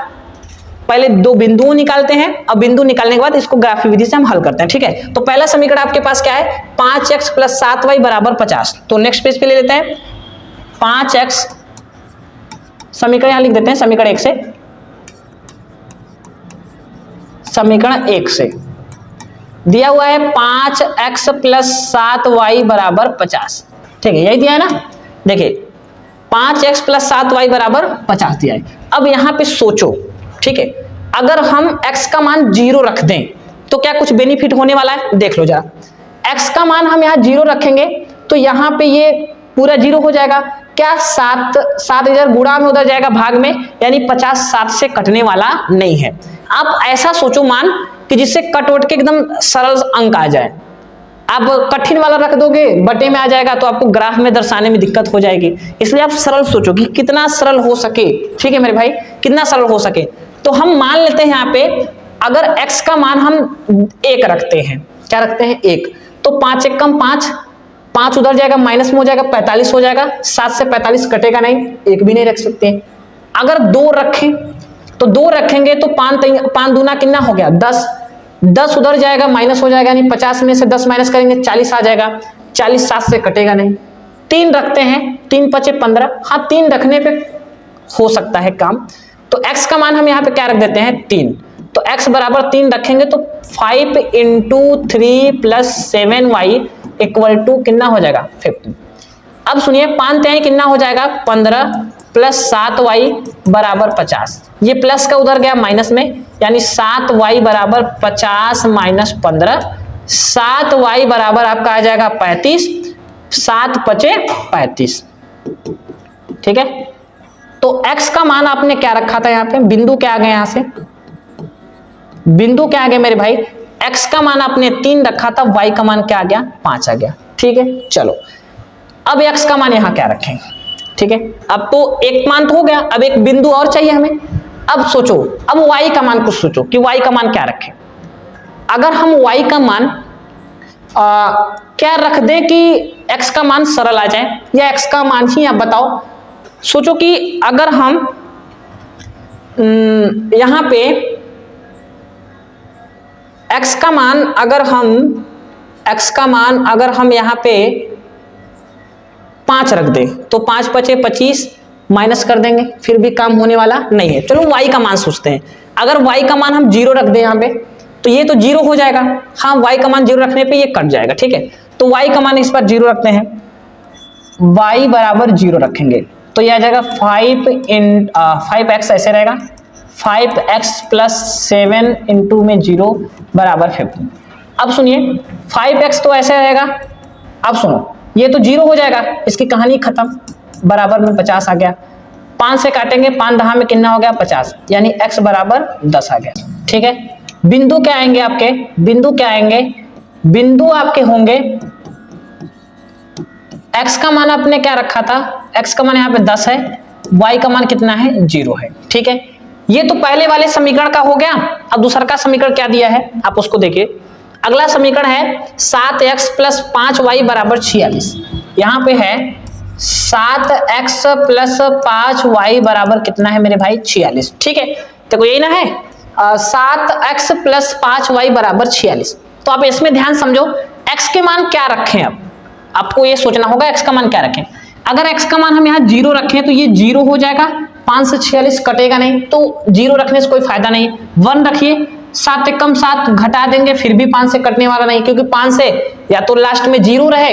पहले 2 बिंदुओं निकालते हैं, और बिंदु निकालने के बाद इसको ग्राफी विधि से हम हल करते हैं। ठीक है, तो पहला समीकरण आपके पास क्या है, 5x प्लस 7y बराबर 50। तो नेक्स्ट पेज पे ले लेते हैं, 5x, समीकरण यहां लिख देते हैं, समीकरण 1 से, समीकरण 1 से दिया हुआ है 5x प्लस 7y बराबर 50। ठीक है, यही दिया है ना। देखिए 5x प्लस 7y बराबर 50 दिया है। अब यहां पे सोचो, ठीक है, अगर हम x का मान 0 रख दें तो क्या कुछ बेनिफिट होने वाला है, देख लो जरा। x का मान हम यहाँ 0 रखेंगे तो यहाँ पे ये पूरा 0 हो जाएगा। क्या 7 इधर गुणा में उधर जाएगा भाग में, यानी 50 7 से कटने वाला नहीं है। आप ऐसा सोचो मान कि जिससे कट वट के एकदम सरल अंक आ जाए। आप कठिन वाला रख दोगे बटे में आ जाएगा तो आपको ग्राफ में दर्शाने में दिक्कत हो जाएगी। इसलिए आप सरल सोचो कि कितना सरल हो सके। ठीक है मेरे भाई, कितना सरल हो सके। तो हम मान लेते हैं यहाँ पे, अगर x का मान हम 1 रखते हैं, क्या रखते हैं 1, तो 5 1 कम 5, 5 उधर जाएगा माइनस में हो जाएगा 45 हो जाएगा। 7 से 45 कटेगा नहीं, 1 भी नहीं रख सकते। अगर 2 रखें तो 2 रखेंगे तो 5 दूना कितना हो गया 10, 10 उधर जाएगा माइनस हो जाएगा, नहीं 50 में से 10 माइनस करेंगे 40 आ जाएगा। 40 7 से कटेगा नहीं। 3 रखते हैं, 3 5 15, हाँ 3 रखने पे हो सकता है काम। तो x का मान हम यहाँ पे क्या रख देते हैं 3, तो x बराबर 3 रखेंगे तो 5 into 3 plus 7y equal to कितना हो जाएगा 15। अब सुनिए 5 तिहाई कितना हो जाएगा 15 प्लस 7y बराबर 50। ये प्लस का उधर गया माइनस में, यानी 7y बराबर 50 माइनस 15, 7y बराबर आपका आ जाएगा 35, 7 पचे 35। ठीक है, तो x का मान आपने क्या रखा था यहाँ पे, बिंदु क्या आ गए, यहाँ से बिंदु क्या आ गए मेरे भाई, x का मान आपने 3 रखा था, y का मान क्या आ गया 5 आ गया। ठीक है, चलो अब x का मान यहाँ क्या रखें। ठीक है, अब तो एक मान तो हो गया, अब एक बिंदु और चाहिए हमें। अब सोचो, अब y का मान कुछ सोचो कि y का मान क्या रखें। अगर हम y का मान क्या रख दें कि x का मान सरल आ जाए, या x का मान ही आप बताओ। सोचो कि अगर हम यहां पे x का मान अगर हम यहां पे 5 रख दें तो 5 पचे 25 माइनस कर देंगे, फिर भी काम होने वाला नहीं है। चलो y का मान सोचते हैं। अगर y का मान हम 0 रख दें यहाँ पे तो ये तो 0 हो जाएगा। हाँ, y का मान 0 रखने पे ये कट जाएगा। ठीक है, तो y का मान इस पर 0 रखते हैं, y बराबर 0 रखेंगे तो यह आ जाएगा 5x ऐसे रहेगा, 5x प्लस 7 इंटू में 0 बराबर 15। अब सुनिए 5x तो ऐसे रहेगा। अब सुनो, ये तो 0 हो जाएगा, इसकी कहानी खत्म, बराबर में 50 आ गया। 5 से काटेंगे, 5 दहा में कितना हो गया 50, यानी x बराबर 10 आ गया। ठीक है, बिंदु क्या आएंगे आपके, बिंदु क्या आएंगे, बिंदु आपके होंगे, x का मान आपने क्या रखा था, x का मान यहाँ पे 10 है, y का मान कितना है 0 है। ठीक है, ये तो पहले वाले समीकरण का हो गया। अब दूसरा का समीकरण क्या दिया है आप उसको देखिए। अगला समीकरण है 7x प्लस 5y बराबर 46। यहाँ पे है 7x प्लस 5y बराबर कितना है मेरे भाई 46। ठीक है, देखो यही ना है 7x प्लस 5y बराबर 46। तो आप इसमें ध्यान समझो, x के मान क्या रखें। अब आपको ये सोचना होगा x का मान क्या रखें। अगर x का मान हम यहाँ 0 रखें तो ये 0 हो जाएगा, 5 से 46 कटेगा नहीं, तो 0 रखने से कोई फायदा नहीं। 1 रखिए, 7 से कम 7 घटा देंगे फिर भी 5 से कटने वाला नहीं, क्योंकि 5 से या तो लास्ट में 0 रहे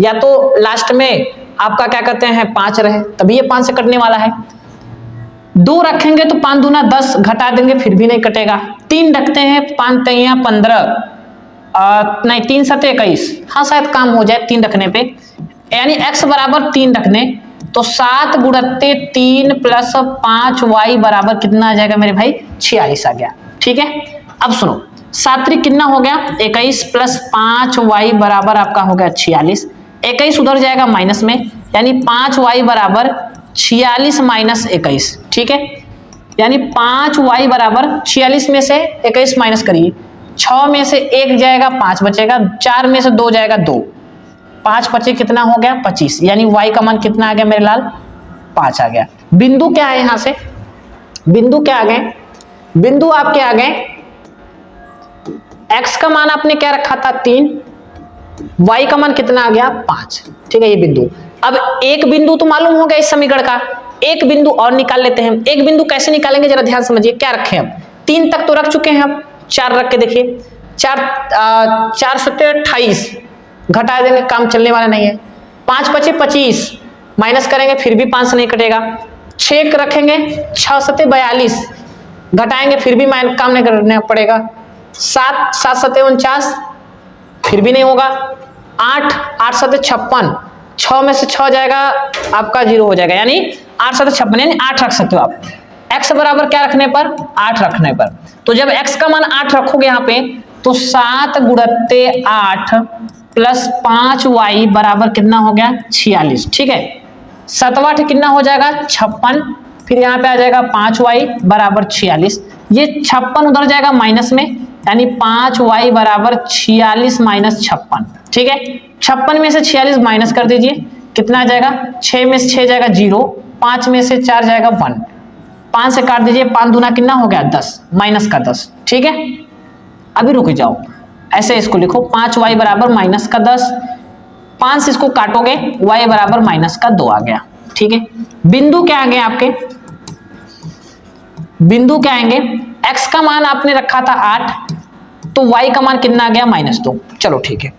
या तो लास्ट में आपका क्या कहते हैं 5 रहे, तभी ये 5 से कटने वाला है। 2 रखेंगे तो 5 दूना 10 घटा देंगे फिर भी नहीं कटेगा। 3 रखते हैं, 5 तिया 15 नहीं 3 7 21, हाँ शायद काम हो जाए 3 रखने पे, यानी x बराबर 3 रखने तो 7 गुणत्ते 3 प्लस 5y बराबर कितना आ जाएगा मेरे भाई 46 आ गया। ठीक है, अब सुनो 7 कितना हो गया 21 प्लस 5y बराबर आपका हो गया 46। 21 उधर जाएगा माइनस में, यानी 5y बराबर 46 माइनस 21। ठीक है, यानी 5y बराबर 46 में से 21 माइनस करिए, 6 में से 1 जाएगा 5 बचेगा, 4 में से 2 जाएगा 2, 5 बचे कितना हो गया 25, यानी y का मान कितना आ गया मेरे लाल 5 आ गया। बिंदु क्या है यहां से, बिंदु क्या आ गए, बिंदु आपके आ गए x का मान आपने क्या रखा था 3, y का मान कितना आ गया 5। ठीक है, ये बिंदु। अब एक बिंदु तो मालूम हो गया इस समीकरण का, एक बिंदु और निकाल लेते हैं। एक बिंदु कैसे निकालेंगे जरा ध्यान समझिए। क्या रखें अब 3 तक तो रख चुके हैं, अब 4 रख के देखिए, 4 सत्ते 28 घटा देंगे काम चलने वाला नहीं है। 5 बचे 25 माइनस करेंगे फिर भी 5 से नहीं कटेगा। 6 रखेंगे, 6 सत्ते 42 घटाएंगे फिर भी काम नहीं करना पड़ेगा। 7 सत्ते 49 फिर भी नहीं होगा। 8 सत्ते 56, 6 में से 6 जाएगा आपका 0 हो जाएगा, यानी 8 सत्ते 56, यानी 8 रख सकते हो आप। x बराबर क्या रखने पर 8 रखने पर, तो जब x का मान 8 रखोगे यहाँ पे तो 7 गुणत्ते 8 प्लस 5y बराबर कितना हो गया 46। ठीक है, 7 कितना हो जाएगा 56, फिर यहाँ पे आ जाएगा 5y बराबर 46, ये 56 उधर जाएगा माइनस में, यानी 5y बराबर 46 माइनस 56। ठीक है, 56 में से 46 माइनस कर दीजिए, कितना आ जाएगा 6 में से 6 जाएगा 0, 5 में से 4 जाएगा 1, 5 से काट दीजिए, 5 दूना कितना हो गया 10 माइनस का 10। ठीक है, अभी रुक जाओ, ऐसे इसको लिखो 5y बराबर माइनस का 10, 5 से इसको काटोगे y बराबर माइनस का 2 आ गया। ठीक है, बिंदु क्या आ गए आपके, बिंदु क्या आएंगे, x का मान आपने रखा था 8 तो y का मान कितना आ गया -2। चलो ठीक है,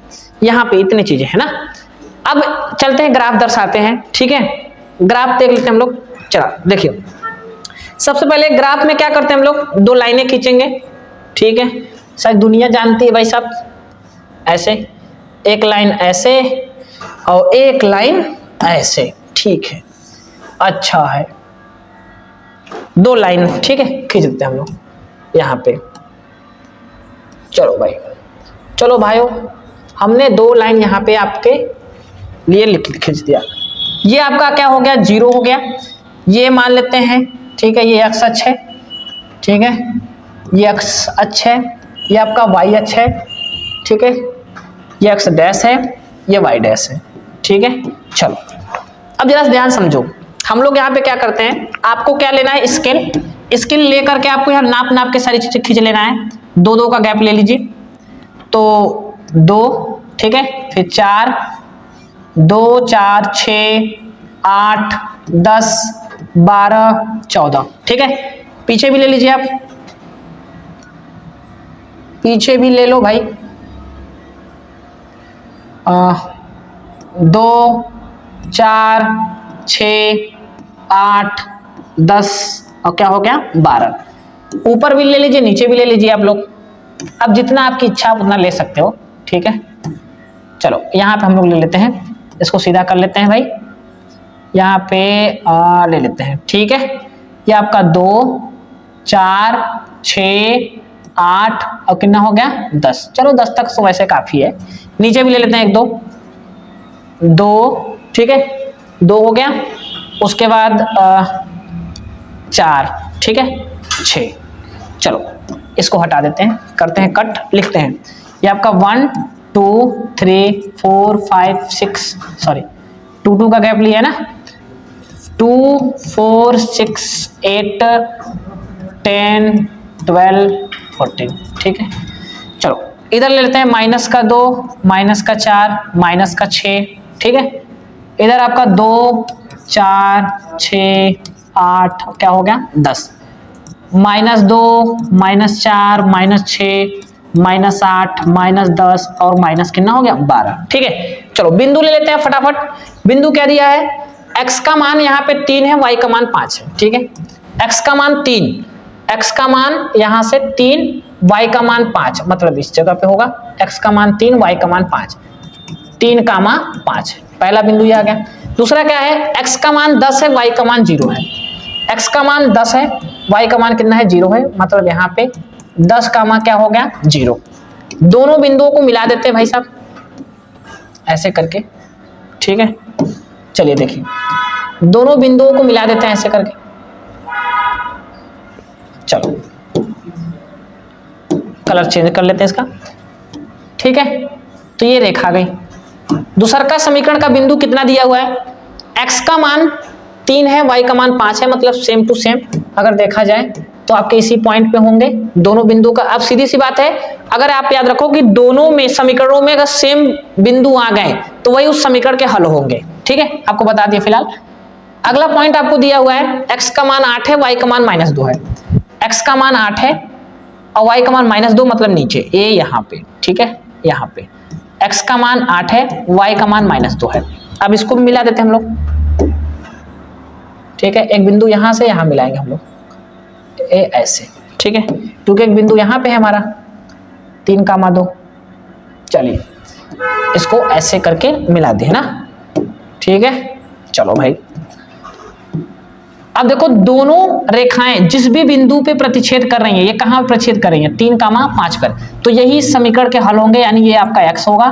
यहाँ पे इतनी चीजें है ना। अब चलते हैं ग्राफ दर्शाते हैं। ठीक है, ग्राफ देख लेते हैं हम लोग। चलो देखिए, सबसे पहले ग्राफ में क्या करते हैं हम लोग, 2 लाइनें खींचेंगे। ठीक है, शायद दुनिया जानती है भाई साहब, ऐसे एक लाइन ऐसे और एक लाइन ऐसे। ठीक है, अच्छा है, 2 लाइन ठीक है खींच देते हैं हम लोग यहाँ पे। चलो भाई, चलो भाइयों, हमने 2 लाइन यहाँ पे आपके लिए खींच दिया। ये आपका क्या हो गया 0 हो गया, ये मान लेते हैं। ठीक है, ये x अक्ष है, ठीक है, ये x अक्ष है, ये आपका y अक्ष है। ठीक है, ये x डैश है, ये y डैश है। ठीक है, चलो अब जरा ध्यान समझो, हम लोग यहाँ पे क्या करते हैं, आपको क्या लेना है स्केल, स्केल लेकर के आपको यहाँ नाप नाप के सारी चीजें खींच लेना है। 2 का गैप ले लीजिए, तो 2, ठीक है, फिर 4, 2 4 6 8 10 12 14। ठीक है, पीछे भी ले लीजिए आप, पीछे भी ले लो भाई। 2 4 6 8 10 और क्या हो गया 12। ऊपर भी ले लीजिए, नीचे भी ले लीजिए आप लोग, अब जितना आपकी इच्छा आप उतना ले सकते हो। ठीक है, चलो यहाँ पे हम लोग ले लेते हैं, इसको सीधा कर लेते हैं भाई, यहाँ पे ले लेते हैं। ठीक है, ये आपका 2 4 6 8 और कितना हो गया 10। चलो 10 तक तो वैसे काफी है, नीचे भी ले लेते हैं 1 2 2। ठीक है, 2 हो गया, उसके बाद 4, ठीक है 6। चलो इसको हटा देते हैं, करते हैं कट, लिखते हैं ये आपका 1 2 3 4 5 6 सॉरी 2 2 का गैप लिया है ना, 2 4 6 8 10 12 14, ठीक है। चलो इधर ले लेते हैं माइनस का 2, माइनस का 4, माइनस का 6, ठीक है। इधर आपका 2 4 6 8 क्या हो गया 10, minus 2 minus 4 minus 6 minus 8 minus 10 और माइनस कितना हो गया 12, ठीक है। चलो बिंदु ले लेते हैं फटाफट। बिंदु क्या दिया है, x का मान यहाँ पे 3 है, y का मान 5 है, ठीक है। x का मान 3, x का मान यहाँ से 3, y का मान 5, मतलब इस जगह पे होगा x का मान 3 y का मान 5, 3 का मान 5, पहला बिंदु ये आ गया। दूसरा क्या है, x का मान 10 है, y का मान 0 है। x का मान 10 है, y का मान कितना है 0 है, मतलब यहाँ पे 10 का मान क्या हो गया 0। दोनों बिंदुओं को मिला देते हैं भाई साहब ऐसे करके, ठीक है। चलिए देखिए दोनों बिंदुओं को मिला देते हैं ऐसे करके। चलो कलर चेंज कर लेते हैं इसका, ठीक है। तो ये रेखा गई। दूसरा का समीकरण का बिंदु कितना दिया हुआ है, x का मान 3 है, y का मान 5 है, मतलब सेम टू सेम अगर देखा जाए तो आपके इसी पॉइंट पे होंगे दोनों बिंदु का। अब सीधी सी बात है, अगर आप याद रखो कि दोनों में समीकरणों में अगर सेम बिंदु आ गए तो वही उस समीकरण के हल होंगे, ठीक है। आपको बता दिया फिलहाल। अगला पॉइंट आपको दिया हुआ है, x का मान 8 है, y का मान -2 है। x का मान 8 है और y का मान -2, मतलब नीचे ये यहाँ पे, ठीक है। यहाँ पे x का मान 8 है, y का मान -2 है। अब इसको भी मिला देते हैं हम लोग, ठीक है। एक बिंदु यहां से यहां मिलाएंगे हम लोग ऐसे, ठीक है, क्योंकि एक बिंदु यहां पे है हमारा 3 का मान 2। चलिए इसको ऐसे करके मिला दिए ना, ठीक है। चलो भाई अब देखो दोनों रेखाएं जिस भी बिंदु पे प्रतिच्छेद कर रही हैं, ये कहां प्रतिच्छेद कर रही हैं 3 का मान 5 पर, तो यही समीकरण के हल होंगे, यानी ये आपका x होगा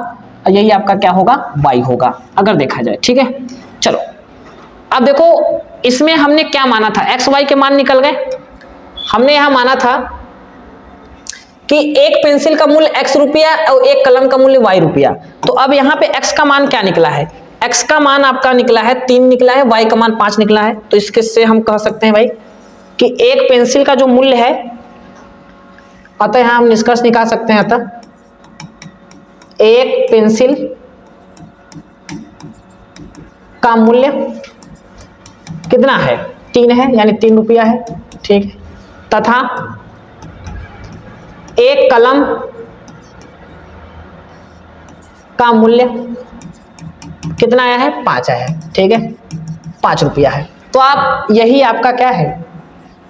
और यही आपका क्या होगा y होगा अगर देखा जाए, ठीक है। चलो अब देखो इसमें हमने क्या माना था, x y के मान निकल गए। हमने यहां माना था कि एक पेंसिल का मूल्य x रुपया और एक कलम का मूल्य y रुपया। तो अब यहाँ पे x का मान क्या निकला है, x का मान आपका निकला है 3 निकला है, y का मान 5 निकला है। तो इसके से हम कह सकते हैं भाई कि एक पेंसिल का जो मूल्य है, अतः यहां हम निष्कर्ष निकाल सकते हैं, अतः एक पेंसिल का मूल्य कितना है 3 है, यानी 3 रुपया है, ठीक है। तथा एक कलम का मूल्य कितना आया है 5 आया है, ठीक है, 5 रुपया है। तो आप यही आपका क्या है,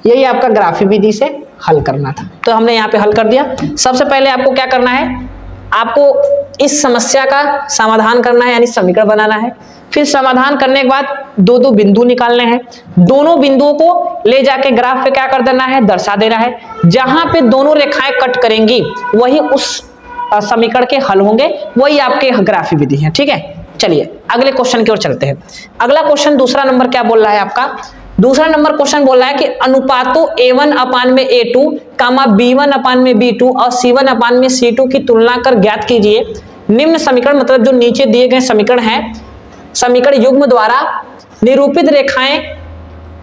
यही आपका ग्राफी विधि से हल करना था। तो हमने यहाँ पे हल कर दिया। सबसे पहले आपको क्या करना है, आपको इस समस्या का समाधान करना है, यानी समीकरण बनाना है। फिर समाधान करने के बाद दो दो बिंदु निकालने हैं, दोनों बिंदुओं को ले जाके ग्राफ पे क्या कर देना है, दर्शा देना है। जहां पे दोनों रेखाएं कट करेंगी वही उस समीकरण के हल होंगे, वही आपके ग्राफी विधि है, ठीक है। चलिए अगले क्वेश्चन की ओर चलते हैं। अगला क्वेश्चन दूसरा नंबर क्या बोल रहा है आपका, दूसरा नंबर क्वेश्चन बोल रहा है कि अनुपातों a1/a2, b1/b2 और c1/c2 की तुलना कर ज्ञात कीजिए निम्न समीकरण, मतलब जो नीचे दिए गए समीकरण है, समीकरण युग्म द्वारा निरूपित रेखाएं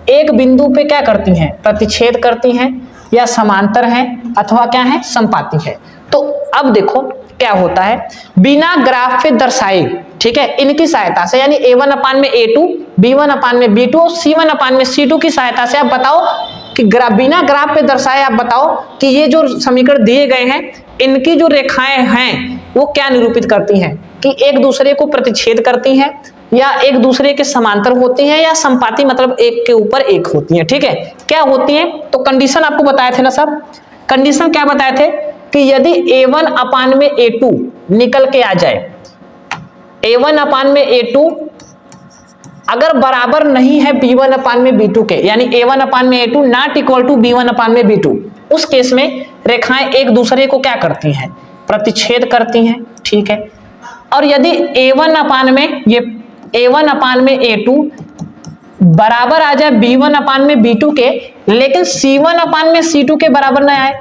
एक बिंदु पे क्या करती हैं, प्रतिच्छेद करती हैं, या समांतर हैं, अथवा क्या है, संपाती है। तो अब देखो क्या होता है, बिना ग्राफ पे दर्शाए, ठीक है, इनकी सहायता से, यानी a1/a2, b1/b2 और c1/c2 की सहायता से आप बताओ कि बिना ग्राफ पे दर्शाए आप बताओ कि ये जो समीकरण दिए गए हैं इनकी जो रेखाएं हैं वो क्या निरूपित करती हैं, कि एक दूसरे को प्रतिच्छेद करती हैं, या एक दूसरे के समांतर होती हैं, या संपाती, मतलब एक के ऊपर एक होती हैं, ठीक है। क्या होती हैं, तो कंडीशन आपको बताए थे ना सब, कंडीशन क्या बताए थे कि यदि a1/a2 निकल के आ जाए, a1/a2 अगर बराबर नहीं है b1/b2 के, यानी a1/a2 not equal to b1/b2, उस केस में रेखाएं एक दूसरे को क्या करती हैं, प्रतिच्छेद करती हैं, ठीक है। और यदि a1/a2 बराबर आ जाए b1/b2 के, लेकिन c1/c2 के बराबर ना आए,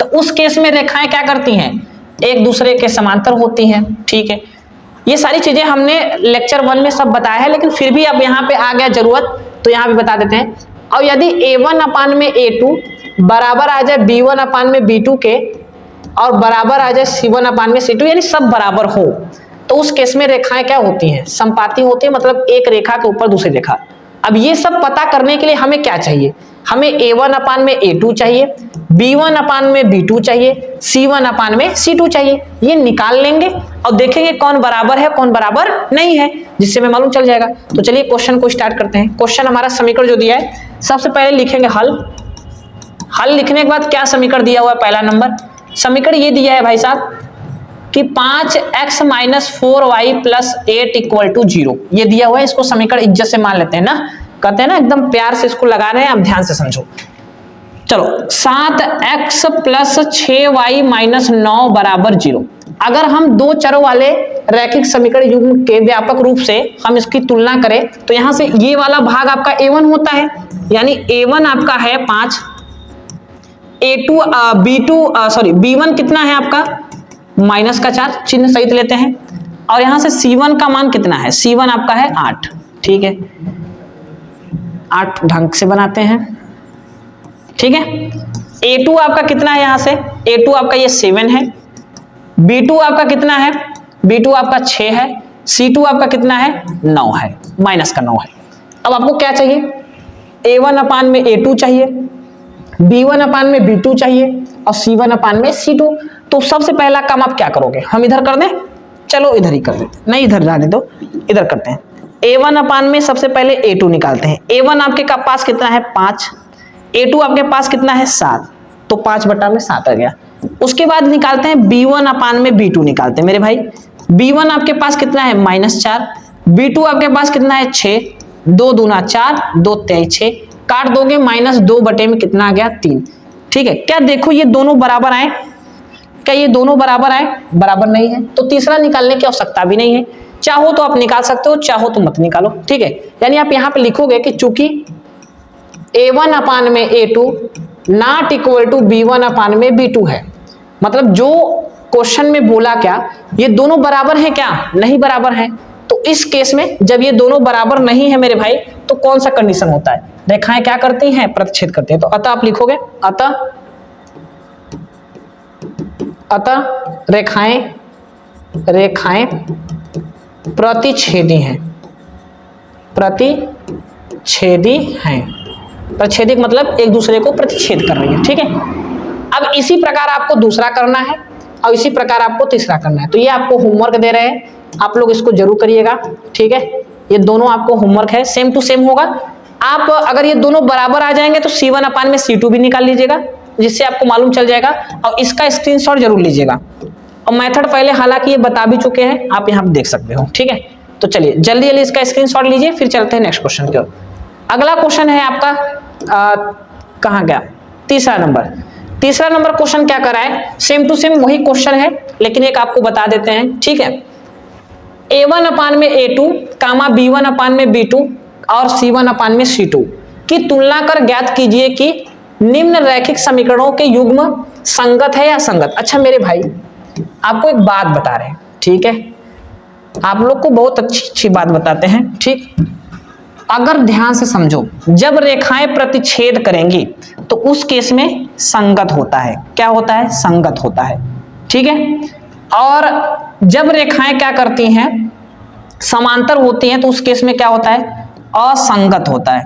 तो उस केस में रेखाएं क्या करती हैं, एक दूसरे के समांतर होती हैं, ठीक है। ये सारी चीजें हमने लेक्चर 1 में सब बताया है, लेकिन फिर भी अब यहाँ पे आ गया जरूरत तो यहाँ भी बता देते हैं। और यदि A1 अपान में A2 बराबर आ जाए B1 अपान में B2 के और बराबर आ जाए C1 अपान में C2, यानी सब बराबर हो, तो उस केस में रेखाएं क्या होती हैं? समपाती होती है, मतलब एक रेखा के ऊपर दूसरी रेखा। अब ये सब पता करने के लिए हमें क्या चाहिए? हमें A1 अपान में A2 चाहिए, B1 अपान में B2 चाहिए, C1 अपान में C2 चाहिए। ये निकाल लेंगे और देखेंगे कौन बराबर है कौन बराबर नहीं है, जिससे हमें मालूम चल जाएगा। तो चलिए क्वेश्चन को स्टार्ट करते हैं। क्वेश्चन हमारा समीकरण जो दिया है, सबसे पहले लिखेंगे हल। हल लिखने के बाद क्या समीकरण दिया हुआ है? पहला नंबर समीकरण ये दिया है भाई साहब कि 5x - 4y + 8 = 0, ये दिया हुआ है। इसको समीकरण इज्जत से मान लेते हैं ना, कहते हैं ना एकदम प्यार से इसको लगा रहे हैं, आप ध्यान से समझो। चलो 7x + 6y - 9 = 0। अगर हम दो चरों वाले रैखिक समीकरण युग्म के व्यापक रूप से हम इसकी तुलना करें तो यहां से ये वाला भाग आपका A1 होता है, यानी A1 आपका है 5, B1 कितना है आपका? -4, चिन्ह सहित लेते हैं। और यहां से C1 का मान कितना है? C1 आपका है 8, ठीक है, 8 ढंग से बनाते हैं, ठीक है। A2 आपका कितना है? यहां से A2 आपका ये 7 है, B2 आपका कितना है? B2 आपका 6 है, C2 आपका कितना है? 9 है, -9 है। अब आपको क्या चाहिए? A1 अपान में A2 चाहिए, B1 अपान में B2 चाहिए और C1 अपान में C2। तो सबसे पहला काम आप क्या करोगे? हम इधर कर दें? चलो इधर ही कर देते, नहीं इधर जाने दो, इधर करते हैं। A1 अपान में सबसे पहले A2 निकालते हैं। A1 आपके पास कितना है? 5, A2 आपके पास कितना है? 7, तो 5/7 आ गया। उसके बाद निकालते हैं B1 अपान में B2 निकालते हैं मेरे भाई। B1 आपके पास कितना है? -4, B2 आपके पास कितना है? 6, 2 दूना 4, 2 23 6, काट दोगे -2 बटे में कितना आ गया? 3, ठीक है। क्या देखो ये दोनों बराबर आए? क्या ये दोनों बराबर आए? बराबर नहीं है, तो तीसरा निकालने की आवश्यकता भी नहीं है। चाहो तो आप निकाल सकते हो, चाहो तो मत निकालो, ठीक है। यानी आप यहाँ पे लिखोगे कि चूंकि A1 अपान में A2 ≠ B1 अपान में B2 है, मतलब जो क्वेश्चन में बोला क्या, ये दोनों बराबर हैं क्या? नहीं बराबर हैं। तो इस केस में जब ये दोनों बराबर नहीं है मेरे भाई, तो कौन सा कंडीशन होता है? रेखाएं क्या करती हैं? प्रतिच्छेद करती हैं। तो अतः आप लिखोगे अतः रेखाएं प्रतिच्छेदी हैं, प्रतिच्छेदी हैं। प्रतिच्छेदिक मतलब एक दूसरे को प्रतिच्छेद कर रही है, ठीक है। अब इसी प्रकार आपको दूसरा करना है और इसी प्रकार आपको तीसरा करना है। तो ये आपको होमवर्क दे रहे हैं, आप लोग इसको जरूर करिएगा, ठीक है। ये दोनों आपको होमवर्क है, सेम टू सेम होगा। आप अगर ये दोनों बराबर आ जाएंगे तो C1 अपान में C2 भी निकाल लीजिएगा, जिससे आपको मालूम चल जाएगा। और इसका स्क्रीनशॉट जरूर लीजिएगा। और मेथड पहले हालांकि ये बता भी चुके हैं, आप यहाँ देख सकते हो, ठीक है। तो चलिए जल्दी जल्दी इसका स्क्रीनशॉट लीजिए, फिर चलते हैं नेक्स्ट क्वेश्चन की ओर। अगला क्वेश्चन है आपका कहाँ गया? तीसरा नंबर क्वेश्चन क्या करा है? सेम टू सेम वही क्वेश्चन है, लेकिन एक आपको बता देते हैं, ठीक है। A1 अपान में A2, B1 अपान में B2 और C1 अपान में C2 की तुलना कर ज्ञात कीजिए कि निम्न रैखिक समीकरणों के युग्म संगत है या असंगत। अच्छा मेरे भाई, आपको एक बात बता रहे हैं, ठीक है, आप लोग को बहुत अच्छी बात बताते हैं, ठीक। अगर ध्यान से समझो, जब रेखाएं प्रतिच्छेद करेंगी तो उस केस में संगत होता है। क्या होता है? संगत होता है, ठीक है। और जब रेखाएं क्या करती हैं? समांतर होती हैं, तो उस केस में क्या होता है? असंगत होता है,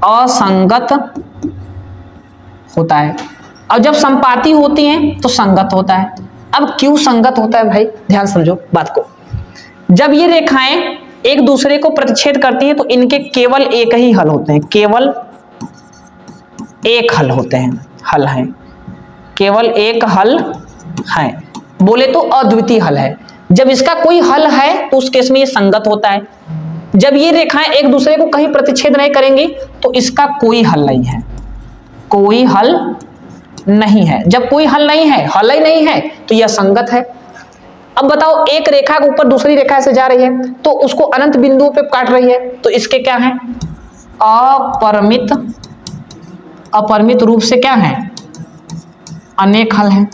असंगत होता है। और जब संपाती होती हैं तो संगत होता है। अब क्यों संगत होता है भाई? ध्यान समझो बात को। जब ये रेखाएं एक दूसरे को प्रतिच्छेद करती हैं तो इनके केवल एक ही हल होते हैं, केवल एक हल होते हैं, हल है, केवल एक हल है, बोले तो अद्वितीय हल है। जब इसका कोई हल है तो उस केस में ये संगत होता है। जब ये रेखाएं एक दूसरे को कहीं प्रतिच्छेद नहीं करेंगी तो इसका कोई हल नहीं है, कोई हल नहीं है। जब कोई हल नहीं है, हल ही नहीं है, तो यह संगत है। अब बताओ, एक रेखा के ऊपर दूसरी रेखा से जा रही है तो उसको अनंत बिंदुओं पे काट रही है, तो इसके क्या है? अपरिमित रूप से क्या है? अनेक हल है,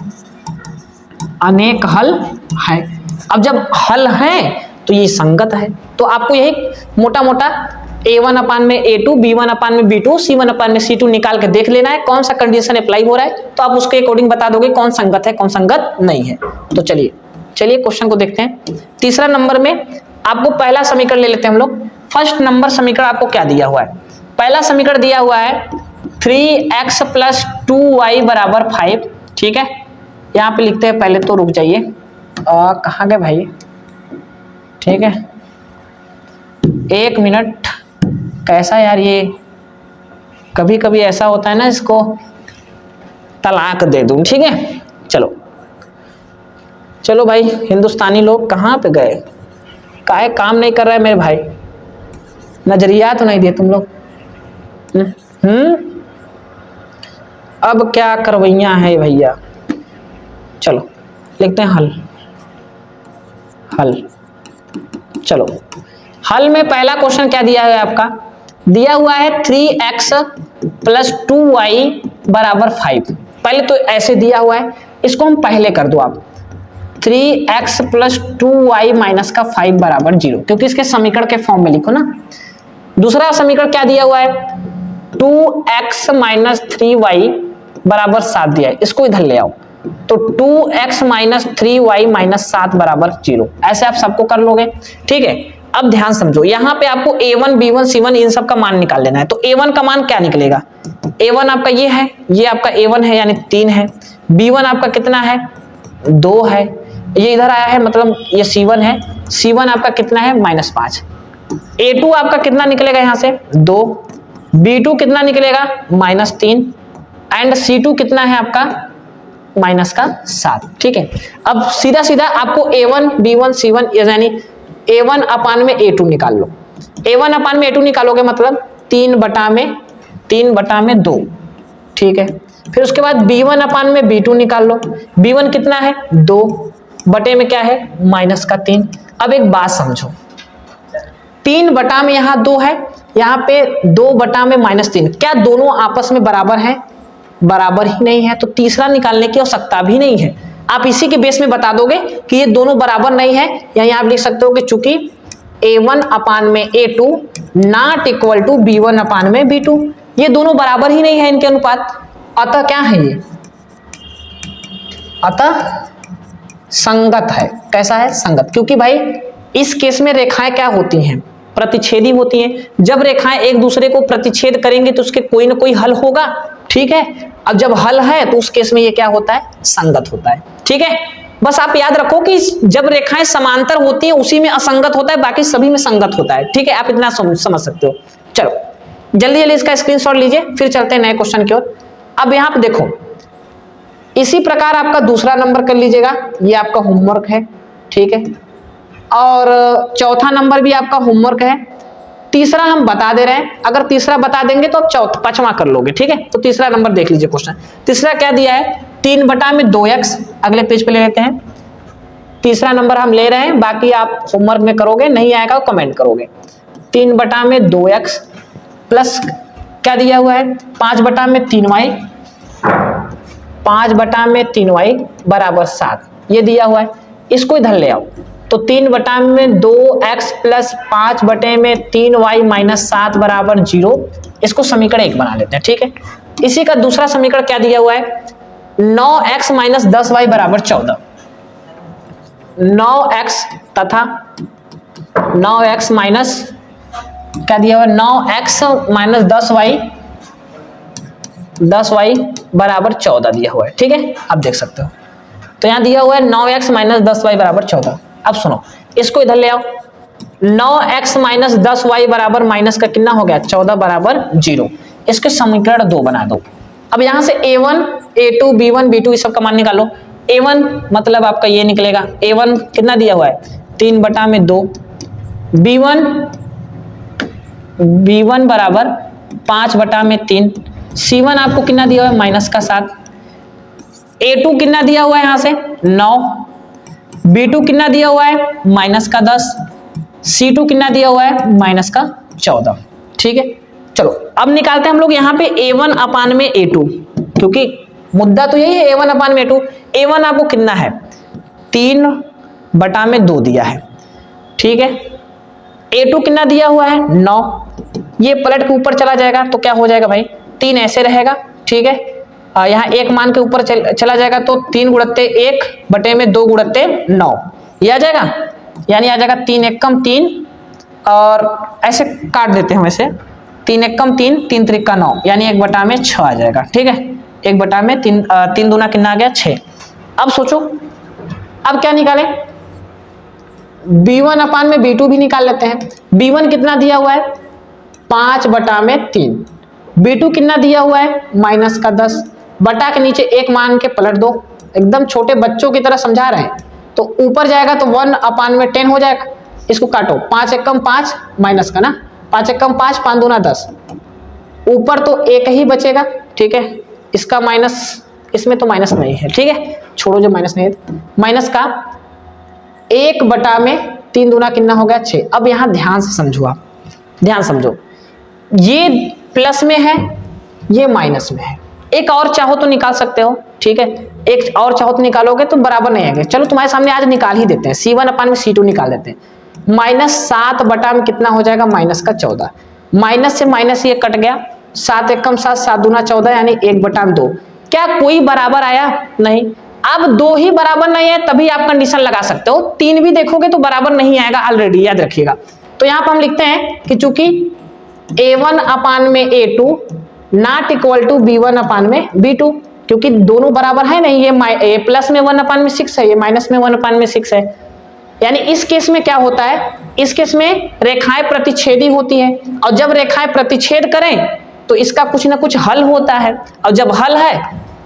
अनेक हल है। अब जब हल है तो ये संगत है। तो आपको यही मोटा मोटा a1 अपान में a2, b1 अपान में b2, c1 अपान में c2 निकाल के देख लेना है कौन सा कंडीशन अप्लाई हो रहा है, तो आप उसके अकॉर्डिंग बता दोगे कौन संगत है कौन संगत नहीं है। तो चलिए क्वेश्चन को देखते हैं। तीसरा नंबर में आपको पहला समीकरण ले लेते हैं हम लोग। फर्स्ट नंबर समीकरण आपको क्या दिया हुआ है? पहला समीकरण दिया हुआ है 3x + 2y = 5। ठीक है, यहाँ पे लिखते हैं, पहले तो रुक जाइए, कहाँ गए भाई? ठीक है, 1 मिनट। कैसा यार, ये कभी कभी ऐसा होता है ना, इसको तलाक दे दूं। ठीक है, चलो भाई, हिंदुस्तानी लोग कहाँ पे गए? काहे काम नहीं कर रहा है मेरे भाई? नजरिया तो नहीं दिए तुम लोग? अब क्या करवैया है भैया? चलो लिखते हैं हल। चलो, हल में पहला क्वेश्चन क्या दिया है आपका? दिया हुआ है 3x + 2y = 5। पहले तो ऐसे दिया हुआ है, इसको हम पहले कर दो आप। 3x + 2y - 5 = 0, क्योंकि इसके समीकरण के फॉर्म में लिखो ना। दूसरा समीकरण क्या दिया हुआ है? 2x - 3y = 7 दिया है, इसको इधर ले आओ। तो 2x - 3y - 7 = 0। ऐसे आप सबको कर लोगे। ठीक है, अब ध्यान समझो, यहाँ पे आपको a1, b1, c1 इन सब का मान निकाल लेना है। तो a1 का मान क्या निकलेगा? a1 आपका ये है, ये आपका a1 है यानी 3 है। b1 आपका कितना है? 2 है। ये इधर आया है, मतलब ये c1 है। c1 आपका कितना है? -5। a2 आपका कितना निकलेगा यहाँ से? 2। b2 कितना निकलेगा? -3। एंड c2 कितना है आपका? -7। ठीक है, अब सीधा सीधा आपको a1, b1, c1 यानी a1 अपान में a2 निकाल लो। a1 अपान में a2 निकालोगे मतलब 3/2। ठीक है, फिर उसके बाद b1 अपान में b2 निकाल लो। b1 कितना है? 2 बटे में क्या है? -3। अब एक बात समझो, 3 में यहाँ 2 है, यहाँ पे 2 में -3, क्या दोनों आपस में बराबर हैं? बराबर ही नहीं है, तो तीसरा निकालने की आवश्यकता भी नहीं है। आप इसी के बेस में बता दोगे कि ये दोनों बराबर नहीं है। यहीं आप लिख सकते हो कि चूंकि a1 अपान में a2 ≠ b1 अपान में b2, ये दोनों बराबर ही नहीं है इनके अनुपात। अतः क्या है ये? अतः संगत है। कैसा है? संगत। क्योंकि भाई इस केस में रेखाएं क्या होती हैं? प्रतिच्छेदी होती हैं। जब रेखाएं एक दूसरे को प्रतिच्छेद करेंगे तो उसके कोई ना कोई हल होगा। ठीक है, अब जब हल है तो उस केस में ये क्या होता है? संगत होता है। ठीक है, बस आप याद रखो कि जब रेखाएं समांतर होती हैं उसी में असंगत होता है, बाकी सभी में संगत होता है। ठीक है, आप इतना समझ सकते हो। चलो जल्दी जल्दी इसका स्क्रीनशॉट लीजिए, फिर चलते हैं नए क्वेश्चन की ओर। अब यहाँ पे देखो, इसी प्रकार आपका दूसरा नंबर कर लीजिएगा, ये आपका होमवर्क है। ठीक है, और चौथा नंबर भी आपका होमवर्क है। तीसरा हम बता दे रहे हैं, अगर तीसरा बता देंगे तो आप पांचवा कर लोगे। ठीक है, तो तीसरा नंबर देख लीजिए क्वेश्चन। तीसरा क्या दिया है? 3/2x। अगले पेज पे ले लेते हैं। तीसरा नंबर हम ले रहे हैं, बाकी आप होमवर्क में करोगे, नहीं आएगा कमेंट करोगे। 3/2x प्लस क्या दिया हुआ है? 5/3y। 5/3y = 7, ये दिया हुआ है। इसको इधर ले आओ, तो 3/2x प्लस 5/3y - 7 = 0। इसको समीकरण 1 बना लेते हैं। ठीक है, इसी का दूसरा समीकरण क्या दिया हुआ है? 9x - 10y = 14। 9x तथा 9x माइनस क्या दिया हुआ है? 9x - 10y = 14 दिया हुआ है। ठीक है, आप देख सकते हो। तो यहां दिया हुआ है 9x - 10y = 14। अब सुनो, इसको इधर ले आओ। 9x - 10y बराबर माइनस का कितना हो गया? 14 = 0। इसके समीकरण 2 बना दो। अब यहां से a1, a2, b1, b2 इस सब का मान निकालो। a1 मतलब आपका ये निकलेगा। a1 कितना दिया हुआ है? 3/2। b1 बराबर 5/3। c1 आपको कितना दिया हुआ है? -7। a2 कितना दिया हुआ है? यहां से 9। b2 कितना दिया हुआ है? -10। c2 कितना दिया हुआ है? -14। ठीक है, चलो अब निकालते हैं हम लोग यहाँ पे a1 अपान में a2, क्योंकि मुद्दा तो यही है a1 अपान में a2। a1 आपको कितना है? 3/2 दिया है, ठीक है। A2 कितना दिया हुआ है 9, ये पलट के ऊपर चला जाएगा तो क्या हो जाएगा भाई 3 ऐसे रहेगा, ठीक है। यहाँ 1 मान के ऊपर चला जाएगा तो 3 गुणित 1/2 गुणित 9 ये आ जाएगा, यानी आ जाएगा 3 एकम 3 और ऐसे काट देते हैं वैसे 3 एकम 3 3 त्रिका 9 यानी 1/6 आ जाएगा, ठीक है। 1/3 3 दूना कितना आ गया 6। अब सोचो अब क्या निकालें, B1 अपान में B2 भी निकाल लेते हैं। B1 कितना दिया हुआ है 5/3, B2 कितना दिया हुआ है -10, बटा के नीचे 1 मान के पलट दो, एकदम छोटे बच्चों की तरह समझा रहे हैं। तो ऊपर जाएगा तो 1/10 हो जाएगा, इसको काटो 5 एकम 5 माइनस का ना 5 एकम 5 5 दूना 10, ऊपर तो 1 ही बचेगा, ठीक है। इसका माइनस, इसमें तो माइनस नहीं है, ठीक है, छोड़ो जो माइनस नहीं है। माइनस का 1/3 दूना कितना हो गया 6। अब यहां ध्यान से समझो, आप ध्यान समझो, ये प्लस में है ये माइनस में है, एक और चाहो तो निकाल सकते हो, ठीक है। एक और चाहो तो निकालोगे तो बराबर नहीं आएंगे, चलो तुम्हारे सामने आज निकाल ही देते हैं। C1 अपान में C2 निकाल देते हैं। -7 बटा में कितना हो जाएगा -14, माइनस से माइनस ये कट गया, 7 एकम 7 7 दूना 14 यानी 1/2। क्या कोई बराबर आया नहीं, अब 2 ही बराबर नहीं है तभी आप कंडीशन लगा सकते हो, 3 भी देखोगे तो बराबर नहीं आएगा ऑलरेडी, याद रखिएगा। तो यहाँ पर हम लिखते हैं कि चूंकि A1 अपान में A2 not equal to B1 अपान में B2, क्योंकि दोनों बराबर है नहीं, ये प्लस में 1/6 है, ये माइनस में 1/6 है। यानी इस केस में क्या होता है, इस केस में रेखाएं प्रतिच्छेदी होती है, और जब रेखाएं प्रतिच्छेद करें तो इसका कुछ ना कुछ हल होता है, और जब हल है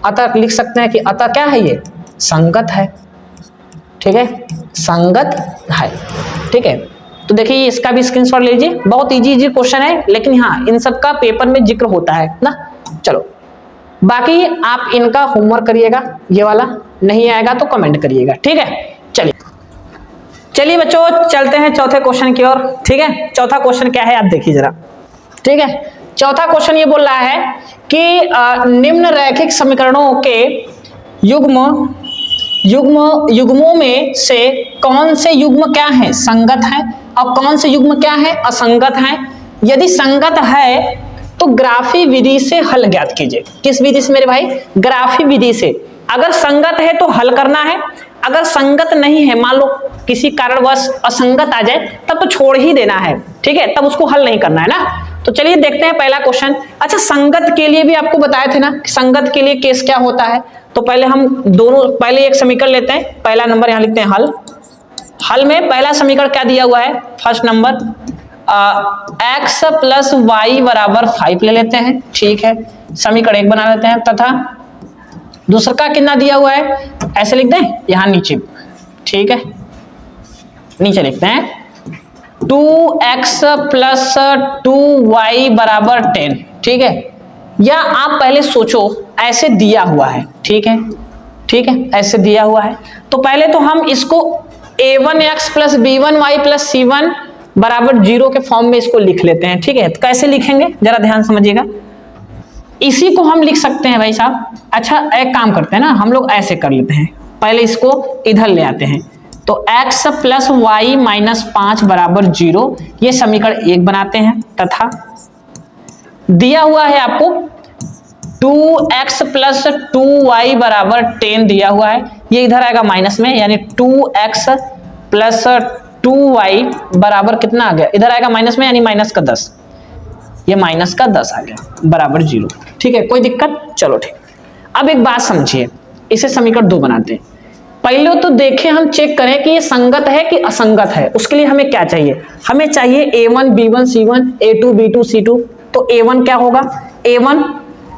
अतः लिख सकते हैं कि अतः क्या है, ये संगत है, ठीक है, संगत है, ठीक है। तो देखिए इसका भी स्क्रीनशॉट लीजिए, बहुत इजी क्वेश्चन है, लेकिन हाँ इन सब का पेपर में जिक्र होता है ना। चलो बाकी आप इनका होमवर्क करिएगा, ये वाला नहीं आएगा तो कमेंट करिएगा, ठीक है। चलिए बच्चों चलते हैं चौथे क्वेश्चन की ओर, ठीक है। चौथा क्वेश्चन क्या है आप देखिए जरा, ठीक है। चौथा क्वेश्चन ये बोल रहा है कि निम्न रैखिक समीकरणों के युग्मों में से कौन से युग्म क्या है संगत है और कौन से युग्म क्या है असंगत है। यदि संगत है तो ग्राफी विधि से हल ज्ञात कीजिए। किस विधि से मेरे भाई, ग्राफी विधि से। अगर संगत है तो हल करना है, अगर संगत नहीं है, मान लो किसी कारणवश असंगत आ जाए तब तो छोड़ ही देना है, ठीक है, तब उसको हल नहीं करना है ना। तो चलिए देखते हैं पहला क्वेश्चन। अच्छा संगत के लिए भी आपको बताए थे ना, संगत के लिए केस क्या होता है। तो पहले हम दोनों पहले एक समीकरण लेते हैं, पहला नंबर यहां लिखते हैं हल। हल में पहला समीकरण क्या दिया हुआ है, फर्स्ट नंबर x + y = 5 ले लेते हैं, ठीक है, समीकरण 1 बना लेते हैं। तथा दूसरा का कितना दिया हुआ है, ऐसे लिख दें यहां नीचे, ठीक है, नीचे लिखते हैं 2x + 2y = 10, ठीक है। या आप पहले सोचो ऐसे दिया हुआ है, ठीक है, ठीक है, ऐसे दिया हुआ है तो पहले तो हम इसको a1x + b1y + c1 = 0 के फॉर्म में इसको लिख लेते हैं, ठीक है। तो कैसे लिखेंगे जरा ध्यान समझिएगा, इसी को हम लिख सकते हैं भाई साहब। अच्छा एक काम करते हैं ना, हम लोग ऐसे कर लेते हैं, पहले इसको इधर ले आते हैं, तो x + y - 5 = 0 ये समीकरण 1 बनाते हैं। तथा दिया हुआ है आपको 2x + 2y = 10 दिया हुआ है, ये इधर आएगा माइनस में, यानी 2x + 2y बराबर कितना आ गया, इधर आएगा माइनस में, यानी -10, ये -10 आ गया बराबर 0, ठीक है, कोई दिक्कत, चलो ठीक। अब एक बात समझिए, इसे समीकरण 2 बनाते हैं। पहले तो देखें हम चेक करें कि ये संगत है कि असंगत है। उसके लिए हमें क्या चाहिए, हमें चाहिए a1 b1 c1 a2 b2 c2। तो a1 क्या होगा, a1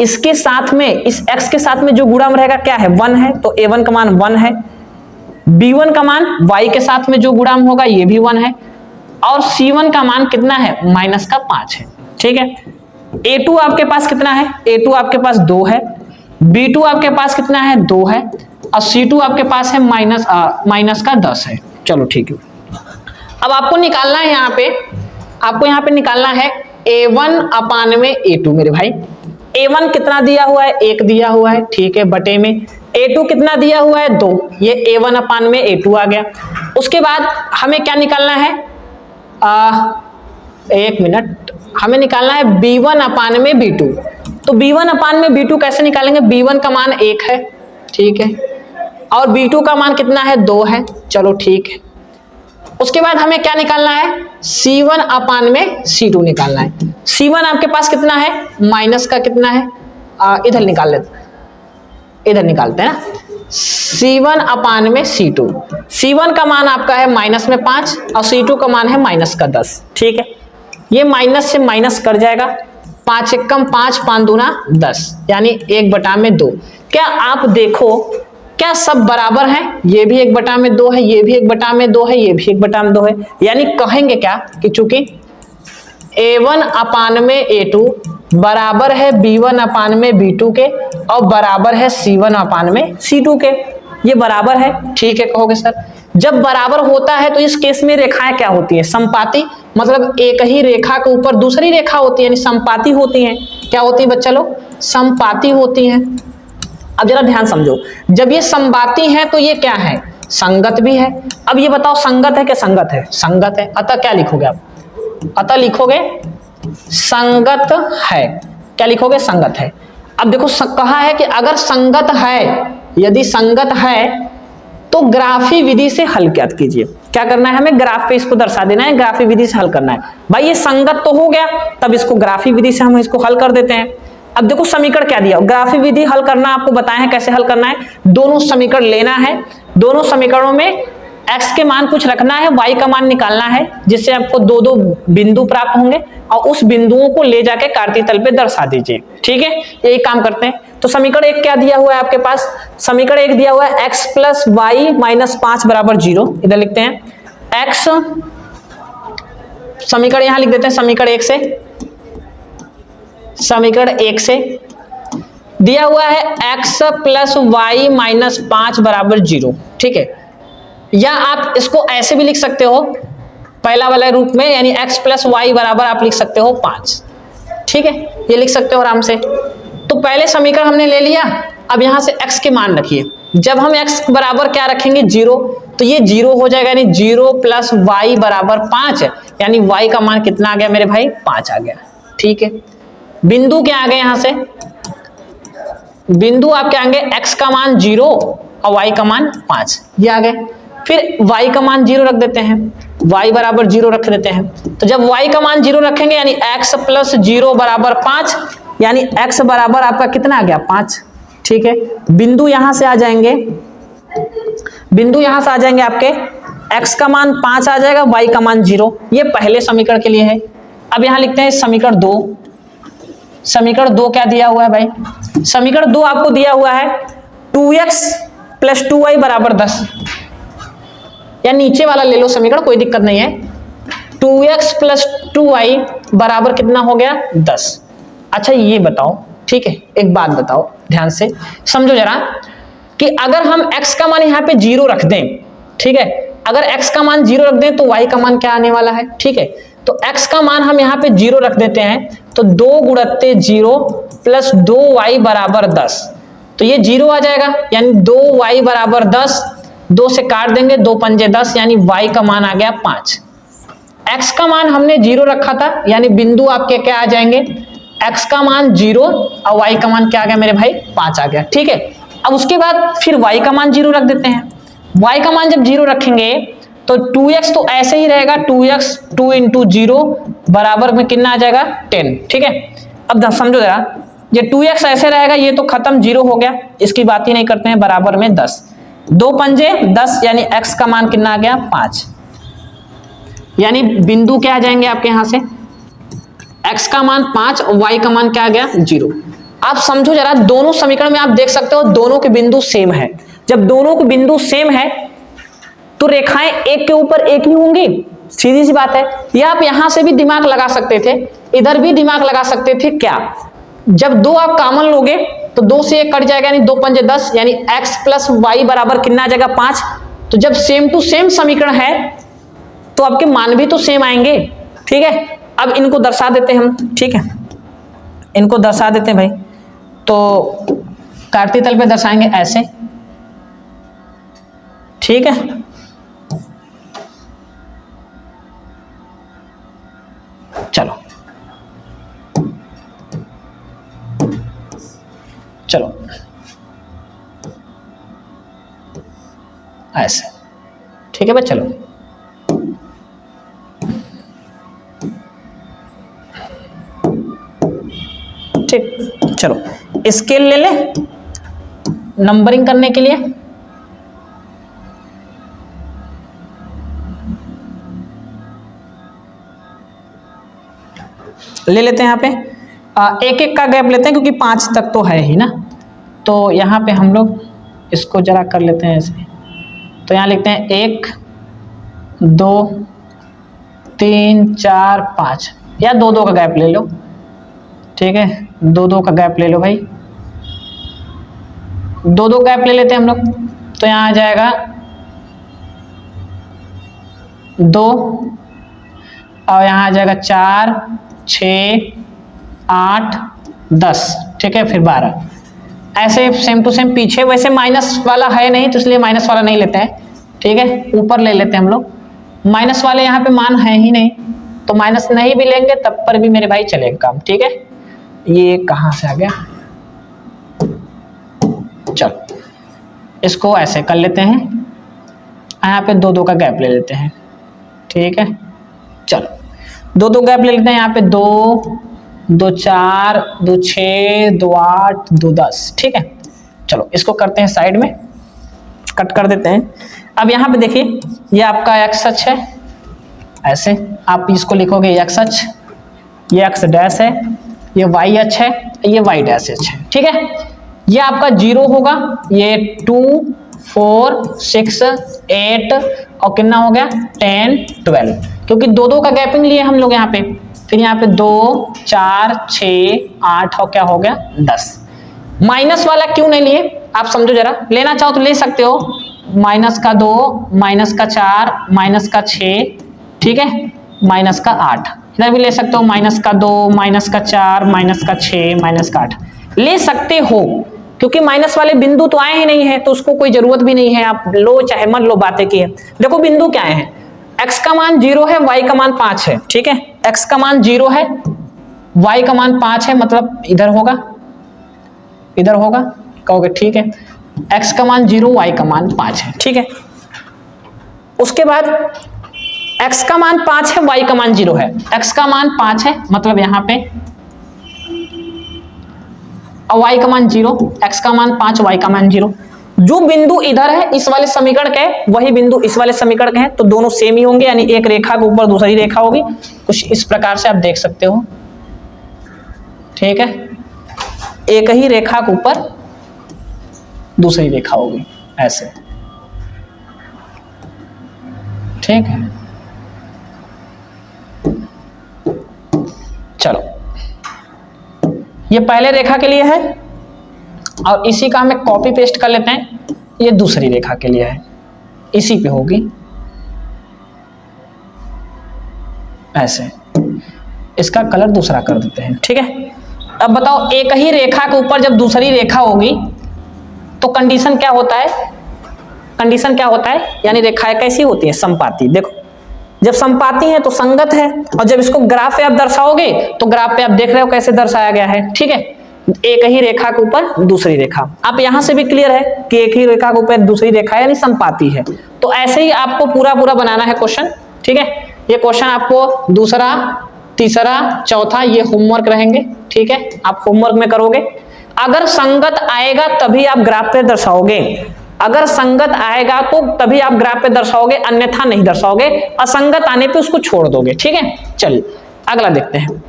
इसके साथ में, इस x के साथ में जो गुणांक रहेगा क्या है 1 है, तो a1 का मान 1 है। b1 का मान y के साथ में जो गुणांक होगा ये भी 1 है, और c1 का मान कितना है -5 है, ठीक है। a2 आपके पास कितना है, a2 आपके पास 2 है, b2 आपके पास कितना है 2 है, और c2 आपके पास है -10 है। चलो ठीक है। अब आपको निकालना है यहाँ पे, आपको यहाँ पे निकालना है a1 अपान में a2 मेरे भाई। a1 कितना दिया हुआ है, 1 दिया हुआ है, ठीक है, बटे में A2 कितना दिया हुआ है 2, ये A1 अपान में A2 आ गया। उसके बाद हमें क्या निकालना है, एक मिनट, हमें निकालना है B1 अपान में B2। तो B1 अपान में B2 कैसे निकालेंगे, B1 का मान 1 है, ठीक है, और B2 का मान कितना है 2 है, चलो ठीक है। उसके बाद हमें क्या निकालना है, C1 अपान में C2 निकालना है। C1 आपके पास कितना है, माइनस का कितना है, इधर निकाल लेते, इधर निकालते हैं ना, C1 अपान में C2। C1 का मान आपका है माइनस में 5 और C2 का मान है माइनस का 10, ठीक है। ये माइनस से माइनस कर जाएगा, 5 एक कम 5, 5 दूना 10, यानी 1/2। क्या आप देखो क्या सब बराबर हैं, ये भी 1/2 है, ये भी 1/2 है, ये भी 1/2 है, यानी कहेंगे क्या कि चूंकि A1 अपान में A2 बराबर है B1 अपान में B2 के और बराबर है C1 अपान में C2 के, ये बराबर है, ठीक है। कहोगे सर जब बराबर होता है तो इस केस में रेखाएं क्या होती है, समपाती, मतलब एक ही रेखा के ऊपर दूसरी रेखा होती है, यानी समपाती होती हैं। क्या होती है बच्चा लोग, समपाती होती हैं। अब जरा ध्यान समझो, जब ये समबाती हैं तो ये क्या है, संगत भी है। अब ये बताओ संगत है कि संगत है, संगत है, अतः क्या लिखोगे आप, अतः लिखोगे संगत है, क्या लिखोगे, संगत है। अब देखो कहा है कि अगर संगत है, यदि संगत है तो ग्राफी विधि से हल क्या कीजिए, क्या करना है, हमें ग्राफ पे इसको दर्शा देना है, ग्राफी विधि से हल करना है। भाई ये संगत तो हो गया, तब इसको ग्राफी विधि से हम इसको हल कर देते हैं। अब देखो समीकरण क्या दिया, ग्राफी विधि हल करना आपको बताए हैं कैसे हल करना है। दोनों समीकरण लेना है, दोनों समीकरणों में x के मान कुछ रखना है, y का मान निकालना है, जिससे आपको दो दो बिंदु प्राप्त होंगे और उस बिंदुओं को ले जाके कार्तीय तल पे दर्शा दीजिए, ठीक है। यही काम करते हैं। तो समीकरण 1 क्या दिया हुआ है आपके पास, समीकरण 1 दिया हुआ है x प्लस वाई माइनस 5 बराबर 0। इधर लिखते हैं x, समीकरण यहां लिख देते हैं समीकरण 1 से, समीकरण 1 से दिया हुआ है x प्लस वाई माइनस 5 बराबर 0, ठीक है। या आप इसको ऐसे भी लिख सकते हो पहला वाला रूप में, यानी x प्लस वाई बराबर आप लिख सकते हो 5, ठीक है, ये लिख सकते हो आराम से। तो पहले समीकरण हमने ले लिया, अब यहां से x के मान रखिए। जब हम x बराबर क्या रखेंगे 0, तो ये 0 हो जाएगा, यानी 0 प्लस वाई बराबर 5, यानी y का मान कितना आ गया मेरे भाई, 5 आ गया, ठीक है। बिंदु क्या आ गए, यहां से बिंदु आप क्या आएंगे, x का मान 0 और y का मान 5, ये आ गए। फिर y का मान 0 रख देते हैं, y बराबर 0 रख देते हैं। तो जब y का मान 0 रखेंगे यानी x प्लस 0 बराबर 5, यानी x बराबर आपका कितना आ गया 5, ठीक है। बिंदु यहां से आ जाएंगे, बिंदु यहां से आ जाएंगे आपके, x का मान 5 आ जाएगा, y का मान 0, ये पहले समीकरण के लिए है। अब यहां लिखते हैं समीकरण 2। समीकरण 2 क्या दिया हुआ है भाई, समीकरण 2 आपको दिया हुआ है 2x प्लस 2y बराबर 10, या नीचे वाला ले लो समीकरण, कोई दिक्कत नहीं है। 2x प्लस 2y बराबर कितना हो गया 10। अच्छा ये बताओ, ठीक है, एक बात बताओ ध्यान से समझो जरा, कि अगर हम x का मान यहाँ पे 0 रख दें, ठीक है, अगर x का मान 0 रख दें तो y का मान क्या आने वाला है, ठीक है। तो x का मान हम यहाँ पे 0 रख देते हैं, तो 2 गुणित 0 प्लस 2y बराबर 10, तो ये 0 आ जाएगा, यानी 2y बराबर 10, 2 से काट देंगे, 2 पंजे 10, यानी y का मान आ गया 5। x का मान हमने 0 रखा था, यानी बिंदु आपके क्या आ जाएंगे, x का मान 0 और y का मान क्या आ गया मेरे भाई 5 आ गया, ठीक है। अब उसके बाद फिर y का मान 0 रख देते हैं। y का मान जब 0 रखेंगे तो 2x तो ऐसे ही रहेगा, 2x 2 इंटू 0 बराबर में कितना आ जाएगा 10, ठीक है। अब समझो जरा, ये 2x ऐसे रहेगा, ये तो खत्म 0 हो गया, इसकी बात ही नहीं करते हैं, बराबर में 10, 2 पंजे 10, यानी x का मान कितना आ गया 5, यानी बिंदु क्या आ जाएंगे आपके यहां से, x का मान 5 और y का मान क्या आ गया 0। आप समझो जरा, दोनों समीकरण में आप देख सकते हो दोनों के बिंदु सेम है। जब दोनों के बिंदु सेम है तो रेखाएं एक के ऊपर एक ही होंगी, सीधी सी बात है। या आप यहां से भी दिमाग लगा सकते थे, इधर भी दिमाग लगा सकते थे, क्या जब 2 आप कॉमन लोगे तो 2 से 1 कट जाएगा, यानी 2 पंजे 10, यानी x प्लस वाई बराबर कितना आ जाएगा 5। तो जब सेम टू सेम समीकरण है तो आपके मान भी तो सेम आएंगे, ठीक है। अब इनको दर्शा देते हैं हम, ठीक है, इनको दर्शा देते हैं भाई। तो कार्तीय तल पे दर्शाएंगे ऐसे, ठीक है, चलो चलो ऐसे, ठीक है भाई, चलो ठीक, चलो स्केल ले ले नंबरिंग करने के लिए। ले लेते हैं यहाँ पे एक एक का गैप लेते हैं क्योंकि 5 तक तो है ही ना, तो यहाँ पे हम लोग इसको जरा कर लेते हैं ऐसे। तो यहाँ लिखते हैं 1 2 3 4 5, या 2 2 का गैप ले लो, ठीक है, 2 2 का गैप ले लो भाई, 2 2 गैप ले लेते हैं हम लोग। तो यहाँ आ जाएगा 2 और यहाँ आ जाएगा 4 6 8 10, ठीक है, फिर 12, ऐसे सेम टू सेम पीछे। वैसे माइनस वाला है नहीं तो इसलिए माइनस वाला नहीं लेते हैं, ठीक है, ऊपर ले लेते हैं हम लोग। माइनस वाले यहाँ पे मान है ही नहीं, तो माइनस नहीं भी लेंगे तब पर भी मेरे भाई चलेगा काम, ठीक है। ये कहाँ से आ गया, चलो इसको ऐसे कर लेते हैं, यहाँ पे 2 2 का गैप ले लेते हैं, ठीक है, चलो 2 2 गैप ले लेते हैं। यहाँ पे 2 2 4 2 6 2 8 2 10, ठीक है, चलो इसको करते हैं साइड में, कट कर देते हैं। अब यहाँ पे देखिए ये आपका एक्स अक्ष है, ऐसे आप इसको लिखोगे एक्स अक्ष, ये एक्स डैश है, ये वाई अक्ष है, ये वाई डैश अक्ष है, ठीक है। ये आपका 0 होगा, ये 2 4 6 8 और कितना हो गया 10 12, क्योंकि 2 2 का गैपिंग लिए हम लोग यहाँ पे। फिर यहाँ पे 2 4 6 8 और क्या हो गया 10। माइनस वाला क्यों नहीं लिए आप समझो जरा, लेना चाहो तो ले सकते हो, माइनस का 2 माइनस का 4 माइनस का 6, ठीक है, माइनस का 8, इधर भी ले सकते हो, माइनस का 2 माइनस का 4 माइनस का 6 माइनस का 8 ले सकते हो, क्योंकि माइनस वाले बिंदु तो आए ही नहीं है, तो उसको कोई जरूरत भी नहीं है, आप लो चाहे मत लो, बातें की है। देखो बिंदु क्या है, x का मान 0 है, y का मान 5 है, ठीक है, x का मान 0 है, y का मान 5 है, मतलब इधर होगा, इधर होगा, कहोगे ठीक है, x का मान 0 y का मान 5 है, ठीक है। उसके बाद x का मान 5 है, y का मान 0 है, x का मान 5 है मतलब यहाँ पे, और y का मान 0, x का मान 5 y का मान 0। जो बिंदु इधर है इस वाले समीकरण के, वही बिंदु इस वाले समीकरण के हैं, तो दोनों सेम ही होंगे, यानी एक रेखा के ऊपर दूसरी रेखा होगी, कुछ इस प्रकार से आप देख सकते हो, ठीक है, एक ही रेखा के ऊपर दूसरी रेखा होगी ऐसे, ठीक है। चलो ये पहले रेखा के लिए है, और इसी का हमें कॉपी पेस्ट कर लेते हैं, ये दूसरी रेखा के लिए है, इसी पे होगी ऐसे, इसका कलर दूसरा कर देते हैं, ठीक है। अब बताओ एक ही रेखा के ऊपर जब दूसरी रेखा होगी तो कंडीशन क्या होता है, कंडीशन क्या होता है, यानी रेखाएं कैसी होती है, समपाती। देखो जब समपाती है तो संगत है, और जब इसको ग्राफ पे आप दर्शाओगे तो ग्राफ पे आप देख रहे हो कैसे दर्शाया गया है, ठीक है, एक ही रेखा के ऊपर दूसरी रेखा। आप यहां से भी क्लियर है कि एक ही रेखा के ऊपर दूसरी रेखा यानी समपाती है। तो ऐसे ही आपको पूरा पूरा बनाना है क्वेश्चन, ठीक है। ये क्वेश्चन आपको दूसरा तीसरा चौथा ये होमवर्क रहेंगे, ठीक है, आप होमवर्क में करोगे। अगर संगत आएगा तभी आप ग्राफ पे दर्शाओगे, अगर संगत आएगा तो तभी आप ग्राफ पे दर्शाओगे, अन्यथा नहीं दर्शाओगे, असंगत आने पे उसको छोड़ दोगे, ठीक है। चलिए अगला देखते हैं।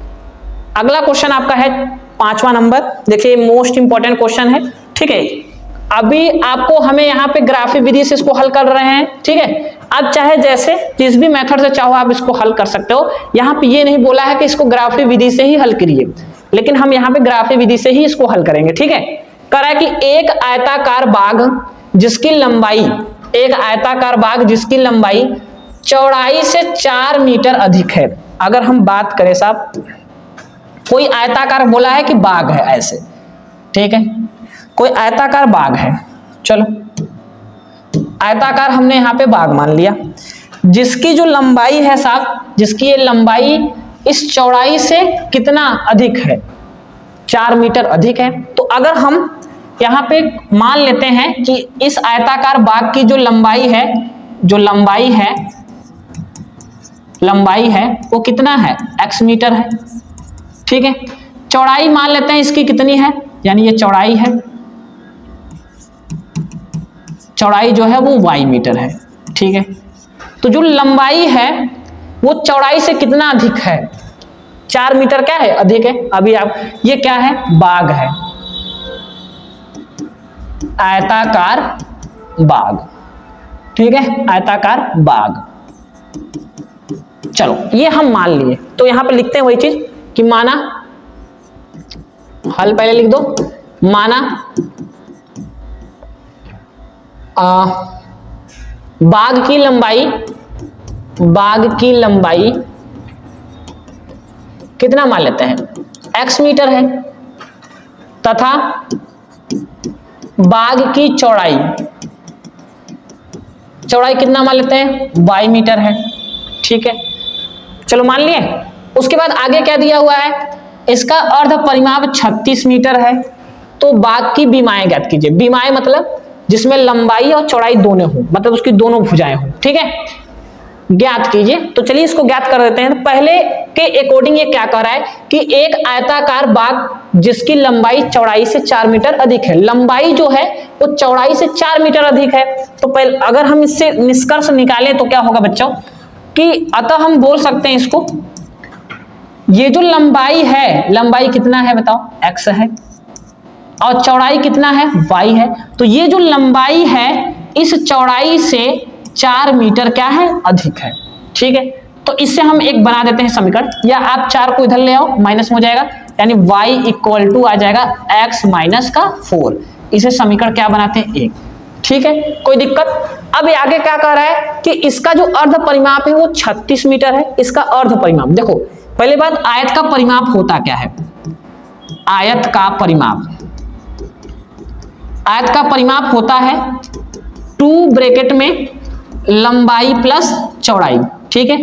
अगला क्वेश्चन आपका है 5वां नंबर, देखिए मोस्ट इंपॉर्टेंट क्वेश्चन है, ठीक है। अभी आपको हमें यहाँ पे ग्राफिक विधि से इसको हल कर रहे हैं, ठीक है। अब चाहे जैसे जिस भी मेथड से चाहो आप इसको हल कर सकते हो, यहाँ पे ये नहीं बोला है कि इसको ग्राफिक विधि से ही हल करिए, लेकिन हम यहाँ पे ग्राफिक विधि से ही इसको हल करेंगे, ठीक है। करा कि एक आयताकार बाग जिसकी लंबाई, एक आयताकार बाग जिसकी लंबाई चौड़ाई से 4 मीटर अधिक है। अगर हम बात करें साहब, कोई आयताकार बोला है कि बाग है ऐसे, ठीक है, कोई आयताकार बाग है, चलो आयताकार हमने यहाँ पे बाग मान लिया, जिसकी जो लंबाई है साहब, जिसकी ये लंबाई इस चौड़ाई से कितना अधिक है, 4 मीटर अधिक है। तो अगर हम यहाँ पे मान लेते हैं कि इस आयताकार बाग की जो लंबाई है, जो लंबाई है वो कितना है, x मीटर है, ठीक है। चौड़ाई मान लेते हैं इसकी कितनी है, यानी ये चौड़ाई है, चौड़ाई जो है वो y मीटर है, ठीक है। तो जो लंबाई है वो चौड़ाई से कितना अधिक है, 4 मीटर क्या है, अधिक है। अभी आप ये क्या है, बाग है, आयताकार बाग, ठीक है, आयताकार बाग। चलो ये हम मान लिए, तो यहां पे लिखते हैं वही चीज कि माना, हल पहले लिख दो, माना बाग की लंबाई कितना मान लेते हैं, x मीटर है, तथा बाग की चौड़ाई कितना मान लेते हैं, y मीटर है, ठीक है। चलो मान लिए। उसके बाद आगे क्या दिया हुआ है, इसका अर्ध परिमाप 36 मीटर है। तो बाग की बीमाएं ज्ञात कीजिए। बीमाएं मतलब जिसमें लंबाई और चौड़ाई दोनों हो, मतलब उसकी दोनों भुजाएं हो, ठीक है, ज्ञात कीजिए। तो चलिए इसको ज्ञात कर देते हैं। तो पहले के अकॉर्डिंग ये क्या कह रहा है कि एक आयताकार बाग जिसकी लंबाई चौड़ाई से 4 मीटर अधिक है, लंबाई जो है वो चौड़ाई से 4 मीटर अधिक है। तो पहले अगर हम इससे निष्कर्ष निकालें तो क्या होगा बच्चों, कि अतः हम बोल सकते हैं इसको, ये जो लंबाई है, लंबाई कितना है बताओ, x है, और चौड़ाई कितना है, y है। तो ये जो लंबाई है इस चौड़ाई से 4 मीटर क्या है, अधिक है, ठीक है। तो इससे हम एक बना देते हैं समीकरण, या आप 4 को इधर ले आओ, माइनस में हो जाएगा, यानी y इक्वल टू आ जाएगा x माइनस का 4। इसे समीकरण क्या बनाते हैं, 1, ठीक है, कोई दिक्कत। अब आगे क्या कह रहा है कि इसका जो अर्ध परिमाप है वो 36 मीटर है। इसका अर्ध परिमाप देखो, पहले बात, आयत का परिमाप होता क्या है, आयत का परिमाप होता है 2 ब्रैकेट में लंबाई प्लस चौड़ाई, ठीक है,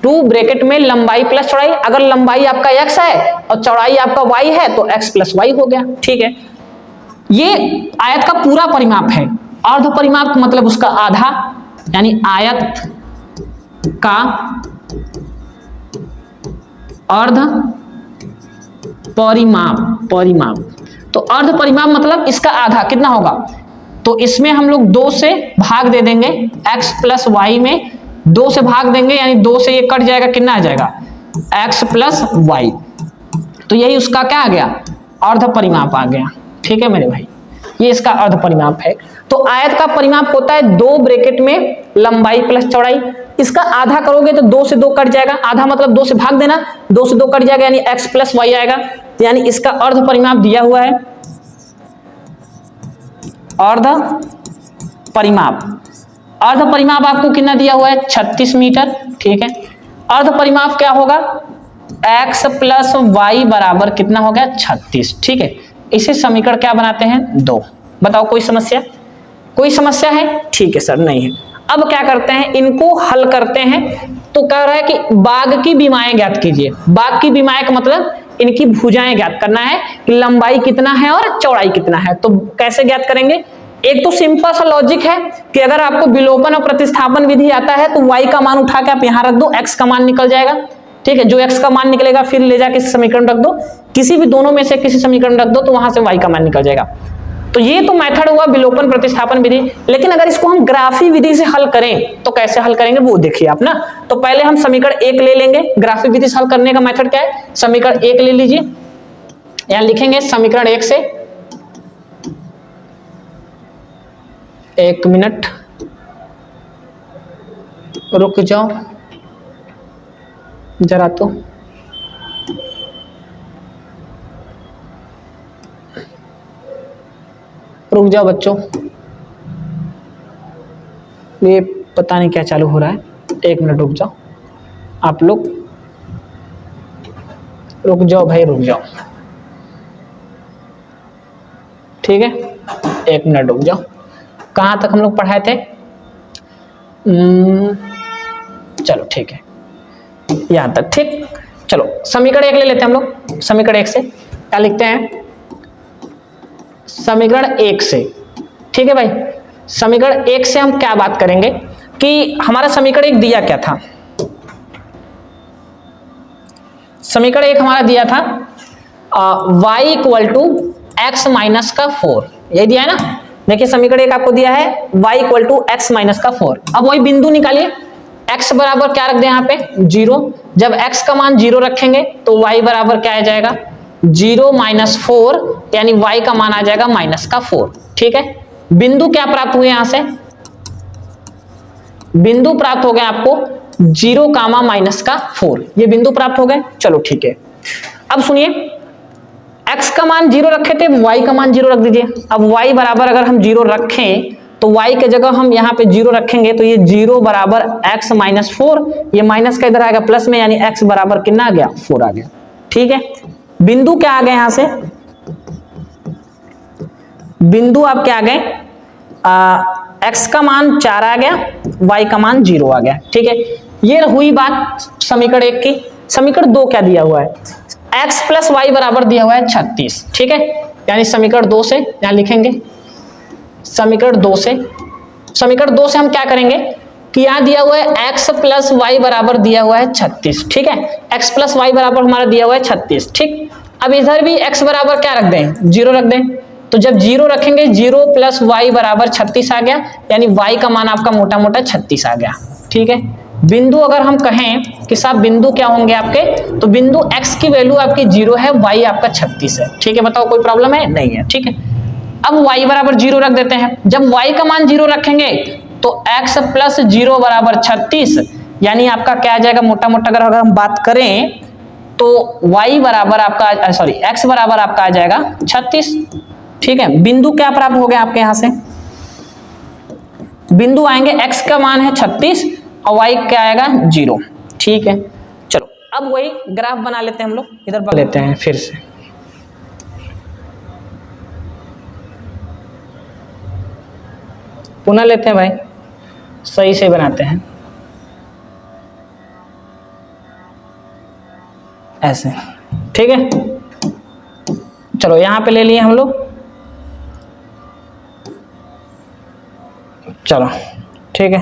2 ब्रैकेट में लंबाई प्लस चौड़ाई। अगर लंबाई आपका x है और चौड़ाई आपका y है तो x प्लस y हो गया, ठीक है। ये आयत का पूरा परिमाप है। अर्ध परिमाप मतलब उसका आधा, यानी आयत का अर्ध परिमाप। तो अर्ध परिमाप मतलब इसका आधा कितना होगा, तो इसमें हम लोग 2 से भाग दे देंगे, x प्लस वाई में 2 से भाग देंगे, यानी 2 से ये कट जाएगा, कितना आ जाएगा, x प्लस वाई। तो यही उसका क्या आ गया, अर्ध परिमाप आ गया, ठीक है मेरे भाई, ये इसका अर्ध परिमाप है। तो आयत का परिमाप होता है 2 ब्रैकेट में लंबाई प्लस चौड़ाई। इसका आधा करोगे तो 2 से 2 कट जाएगा, आधा मतलब 2 से भाग देना, 2 से 2 कट जाएगा, यानी x प्लस वाई आएगा। यानी इसका अर्ध परिमाप दिया हुआ है, अर्ध परिमाप आपको कितना दिया हुआ है, 36 मीटर, ठीक है। अर्ध परिमाप क्या होगा, x प्लस वाई बराबर कितना हो गया, 36, ठीक है। इसे समीकरण क्या बनाते हैं, 2। बताओ कोई समस्या है, ठीक है सर, नहीं है। अब क्या करते हैं, इनको हल करते हैं। तो कह रहा है कि बाग की बीमाएं ज्ञात कीजिए। बाग की बीमाएं का मतलब इनकी भुजाएं ज्ञात करना है कि लंबाई कितना है और चौड़ाई कितना है। तो कैसे ज्ञात करेंगे, एक तो सिंपल सा लॉजिक है कि अगर आपको विलोपन और प्रतिस्थापन विधि आता है तो y का मान उठा के आप यहां रख दो, x का मान निकल जाएगा, ठीक है। जो x का मान निकलेगा फिर ले जाके समीकरण रख दो, किसी भी दोनों में से किसी समीकरण रख दो तो वहां से y का मान निकल जाएगा। तो ये तो मेथड हुआ विलोपन प्रतिस्थापन विधि। लेकिन अगर इसको हम ग्राफी विधि से हल करें तो कैसे हल करेंगे वो देखिए आप ना। तो पहले हम समीकरण 1 ले लेंगे। ग्राफी विधि से हल करने का मेथड क्या है, समीकरण 1 ले लीजिए, यहां लिखेंगे समीकरण 1 से, 1 मिनट रुक जाओ जरा, तो रुक जाओ बच्चों, ये पता नहीं क्या चालू हो रहा है, 1 मिनट रुक जाओ, आप लोग रुक जाओ भाई, रुक जाओ, ठीक है, 1 मिनट रुक जाओ। कहां तक हम लोग पढ़ाए थे, चलो ठीक है, यहां तक ठीक। चलो समीकरण 1 ले लेते हैं हम लोग। समीकरण 1 से क्या लिखते हैं? समीकरण 1 से, ठीक है भाई, समीकरण 1 से हम क्या बात करेंगे कि हमारा समीकरण 1 दिया क्या था? समीकरण 1 हमारा दिया था y equal to X minus का 4, यही दिया है ना। देखिए समीकरण 1 आपको दिया है y equal to X minus का 4। अब वही बिंदु निकालिए, x बराबर क्या रख दें यहाँ पे 0। जब x का मान 0 रखेंगे तो y बराबर क्या आ जाएगा 0 माइनस 4, यानी y का मान आ जाएगा माइनस का 4। ठीक है, बिंदु क्या प्राप्त हुए यहां से? बिंदु प्राप्त हो गया आपको 0 कामा माइनस का 4, ये बिंदु प्राप्त हो गए। चलो ठीक है, अब सुनिए, x का मान 0 रखे थे, y का मान 0 रख दीजिए। अब y बराबर अगर हम 0 रखें तो y के जगह हम यहाँ पे 0 रखेंगे तो ये 0 बराबर x माइनस 4, ये माइनस का इधर आएगा प्लस में, यानी x बराबर कितना आ गया 4 आ गया। ठीक है, बिंदु क्या आ गए यहां से? बिंदु आप क्या आ गए, x का मान 4 आ गया, y का मान 0 आ गया। ठीक है, ये हुई बात समीकरण 1 की। समीकरण 2 क्या दिया हुआ है? x प्लस वाई बराबर दिया हुआ है 36। ठीक है, यानी समीकरण 2 से यहां लिखेंगे, समीकरण 2 से, समीकरण 2 से हम क्या करेंगे कि यहां दिया हुआ है x प्लस वाई बराबर दिया हुआ है 36। ठीक है, x प्लस वाई बराबर हमारा दिया हुआ है 36। ठीक, अब इधर भी x बराबर क्या रख दें 0 रख दें, तो जब 0 रखेंगे 0 प्लस वाई बराबर 36 आ गया, यानी y का मान आपका मोटा मोटा 36 आ गया। ठीक है, बिंदु अगर हम कहें कि साहब बिंदु क्या होंगे आपके, तो बिंदु x की वैल्यू आपकी 0 है, y आपका 36 है। ठीक है, बताओ कोई प्रॉब्लम है? नहीं है। ठीक है, अब y बराबर 0 रख देते हैं। जब y का मान 0 रखेंगे तो x प्लस 0 बराबर 36, यानी आपका क्या आ जाएगा मोटा मोटा अगर हम बात करें तो y बराबर आपका सॉरी x बराबर आपका आ जाएगा 36। ठीक है, बिंदु क्या प्राप्त हो गया आपके यहां से? बिंदु आएंगे, x का मान है 36 और y क्या आएगा 0। ठीक है, चलो अब वही ग्राफ बना लेते हैं हम लोग, इधर बना लेते हैं फिर से। पुनः लेते हैं भाई, सही से बनाते हैं ऐसे। ठीक है, चलो यहां पे ले लिए हम लोग। चलो ठीक है,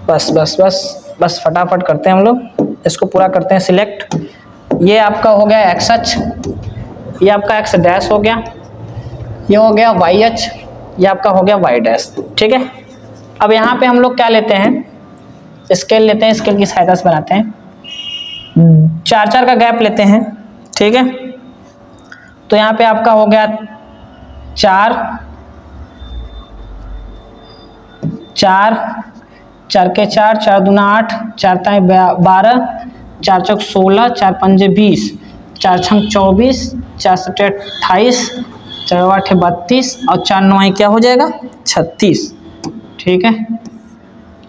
बस बस बस बस फटाफट करते हैं हम लोग, इसको पूरा करते हैं सिलेक्ट। ये आपका हो गया एक्स अक्ष, ये आपका एक्स डैश हो गया, ये हो गया वाई अक्ष, ये आपका हो गया वाई डैश। ठीक है, अब यहाँ पे हम लोग क्या लेते हैं, स्केल लेते हैं, स्केल की सहायता से बनाते हैं, 4-4 का गैप लेते हैं। ठीक है, तो यहाँ पे आपका हो गया 4 4 4 के 4, 4 दूना 8, 4 ताई 12, 4 चौक 16, 4 पंजे 20, 4 छंग 24, 4 सटे 28, 4 8 32 और 4 9 क्या हो जाएगा 36। ठीक है,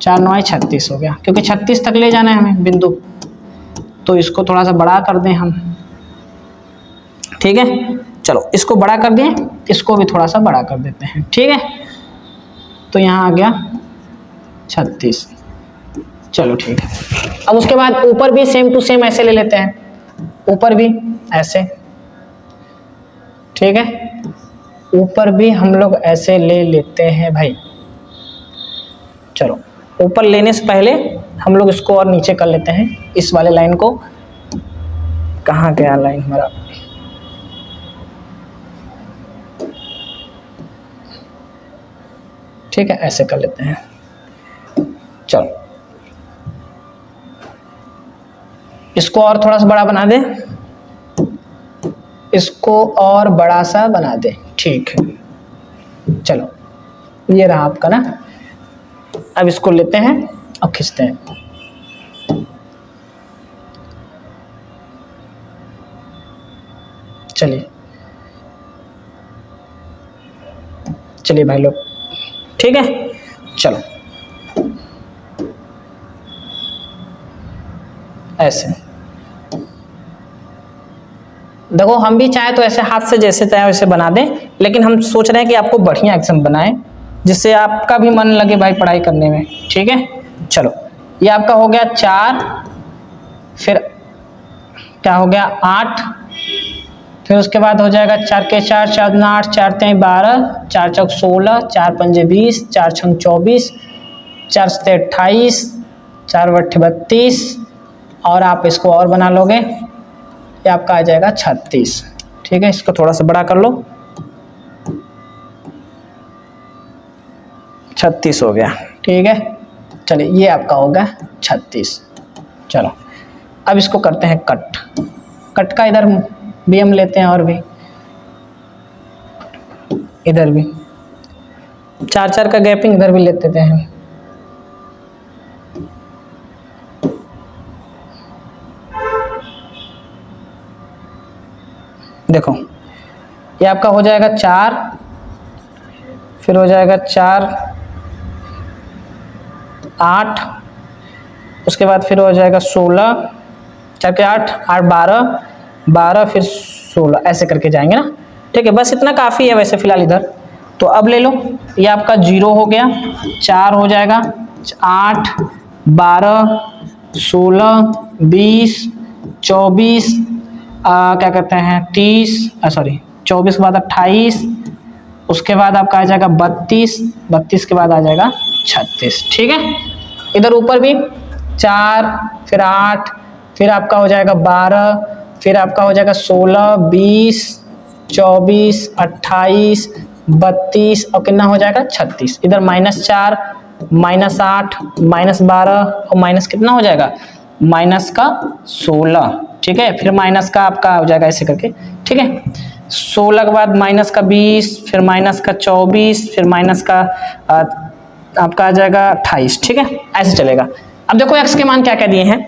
4 9 36 हो गया, क्योंकि 36 तक ले जाना है हमें बिंदु, तो इसको थोड़ा सा बड़ा कर दें हम। ठीक है, चलो इसको बड़ा कर दें, इसको भी थोड़ा सा बड़ा कर देते हैं। ठीक है, तो यहाँ आ गया 36। चलो ठीक है, अब उसके बाद ऊपर भी सेम टू सेम ऐसे ले लेते हैं, ऊपर भी ऐसे। ठीक है, ऊपर भी हम लोग ऐसे ले लेते हैं भाई। चलो ऊपर लेने से पहले हम लोग इसको और नीचे कर लेते हैं, इस वाले लाइन को। कहाँ गया लाइन हमारा? ठीक है, ऐसे कर लेते हैं। चलो इसको और थोड़ा सा बड़ा बना दे, इसको और बड़ा सा बना दे। ठीक है, चलो ये रहा आपका ना। अब इसको लेते हैं और खींचते हैं। चलिए चलिए भाई लोग, ठीक है, चलो ऐसे देखो, हम भी चाहे तो ऐसे हाथ से जैसे चाहे वैसे बना दें, लेकिन हम सोच रहे हैं कि आपको बढ़िया एक्शन बनाएं, जिससे आपका भी मन लगे भाई पढ़ाई करने में। ठीक है, चलो ये आपका हो गया 4, फिर क्या हो गया 8, फिर उसके बाद हो जाएगा 4 के 4, 4 दूना 8, 4 तें 12, 4 चौक 16, 4 पंजे 20, 4 छंग 24, 4 सते 28, 4 बट्ठे 32, और आप इसको और बना लोगे, ये आपका आ जाएगा 36। ठीक है, इसको थोड़ा सा बड़ा कर लो, 36 हो गया। ठीक है, चलिए ये आपका हो गया 36। चलो अब इसको करते हैं कट। कट का इधर भी हम लेते हैं और भी इधर भी 4-4 का गैपिंग इधर भी लेते थे हम। देखो ये आपका हो जाएगा 4, फिर हो जाएगा 4 8, उसके बाद फिर हो जाएगा 16, 4 के 8, 8 12, 12 फिर 16, ऐसे करके जाएंगे ना। ठीक है, बस इतना काफ़ी है वैसे फिलहाल इधर। तो अब ले लो, ये आपका 0 हो गया, 4 हो जाएगा, 8 12 16 20 24, क्या कहते हैं 30, सॉरी 24 के बाद 28, उसके बाद आपका आ जाएगा 32, 32 के बाद आ जाएगा 36। ठीक है, इधर ऊपर भी 4, फिर 8, फिर आपका हो जाएगा 12, फिर आपका हो जाएगा 16 20 24 28 32, और कितना हो जाएगा 36। इधर -4 -8 -12 और माइनस कितना हो जाएगा माइनस का 16। ठीक है, फिर माइनस का आपका हो जाएगा ऐसे करके। ठीक है, 16 के बाद माइनस का 20, फिर माइनस का 24, फिर माइनस का आपका आ जाएगा 28। ठीक है, ऐसे चलेगा। अब देखो x के मान क्या क्या दिए हैं।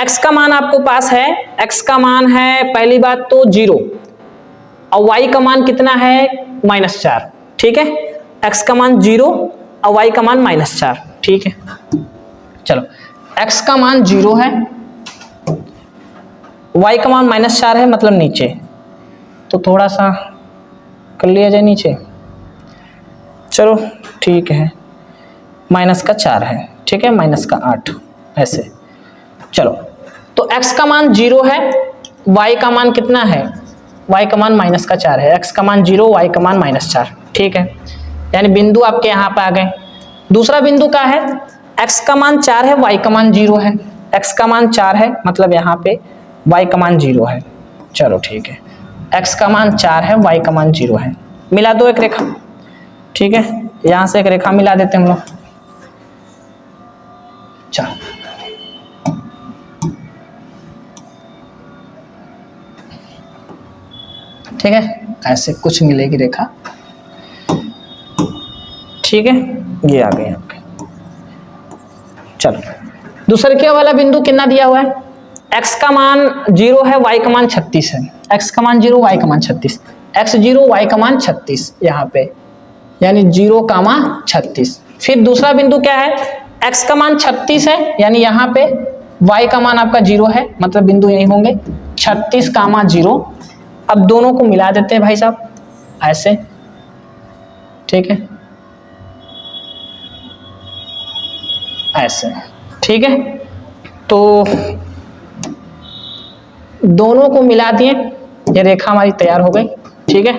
x का मान आपको पास है, x का मान है पहली बात तो 0, और y का मान कितना है -4। ठीक है, x का मान 0 और y का मान -4। ठीक है, चलो x का मान 0 है, y का मान -4 है, मतलब नीचे, तो थोड़ा सा कर लिया जाए नीचे। चलो ठीक है, माइनस का 4 है। ठीक है, माइनस का 8 ऐसे। चलो तो x का मान 0 है, y का मान कितना है, y का मान -4 है, x का मान 0, y का मान -4। ठीक है, यानी बिंदु आपके यहाँ पे आ गए। दूसरा बिंदु क्या है, x का मान 4 है, y का मान 0 है, x का मान 4 है मतलब यहाँ पे y का मान 0 है। चलो ठीक है, x का मान 4 है, y का मान 0 है, मिला दो एक रेखा। ठीक है, यहाँ से एक रेखा मिला देते हैं हम लोग। चलो ठीक है, ऐसे कुछ मिलेगी रेखा। ठीक है, ये आ गए आपके। चलो दूसरे के वाला बिंदु कितना दिया हुआ है, x का मान 0 है, y का मान 36 है, x का मान 0 y का मान 36, x 0 y का मान 36 यहाँ पे, यानी 0, 36। फिर दूसरा बिंदु क्या है, x का मान 36 है, यानी यहाँ पे y का मान आपका 0 है, मतलब बिंदु यही होंगे 36, 0। अब दोनों को मिला देते हैं भाई साहब ऐसे। ठीक है, ऐसे। ठीक है, तो दोनों को मिला दिए, ये रेखा हमारी तैयार हो गई। ठीक है,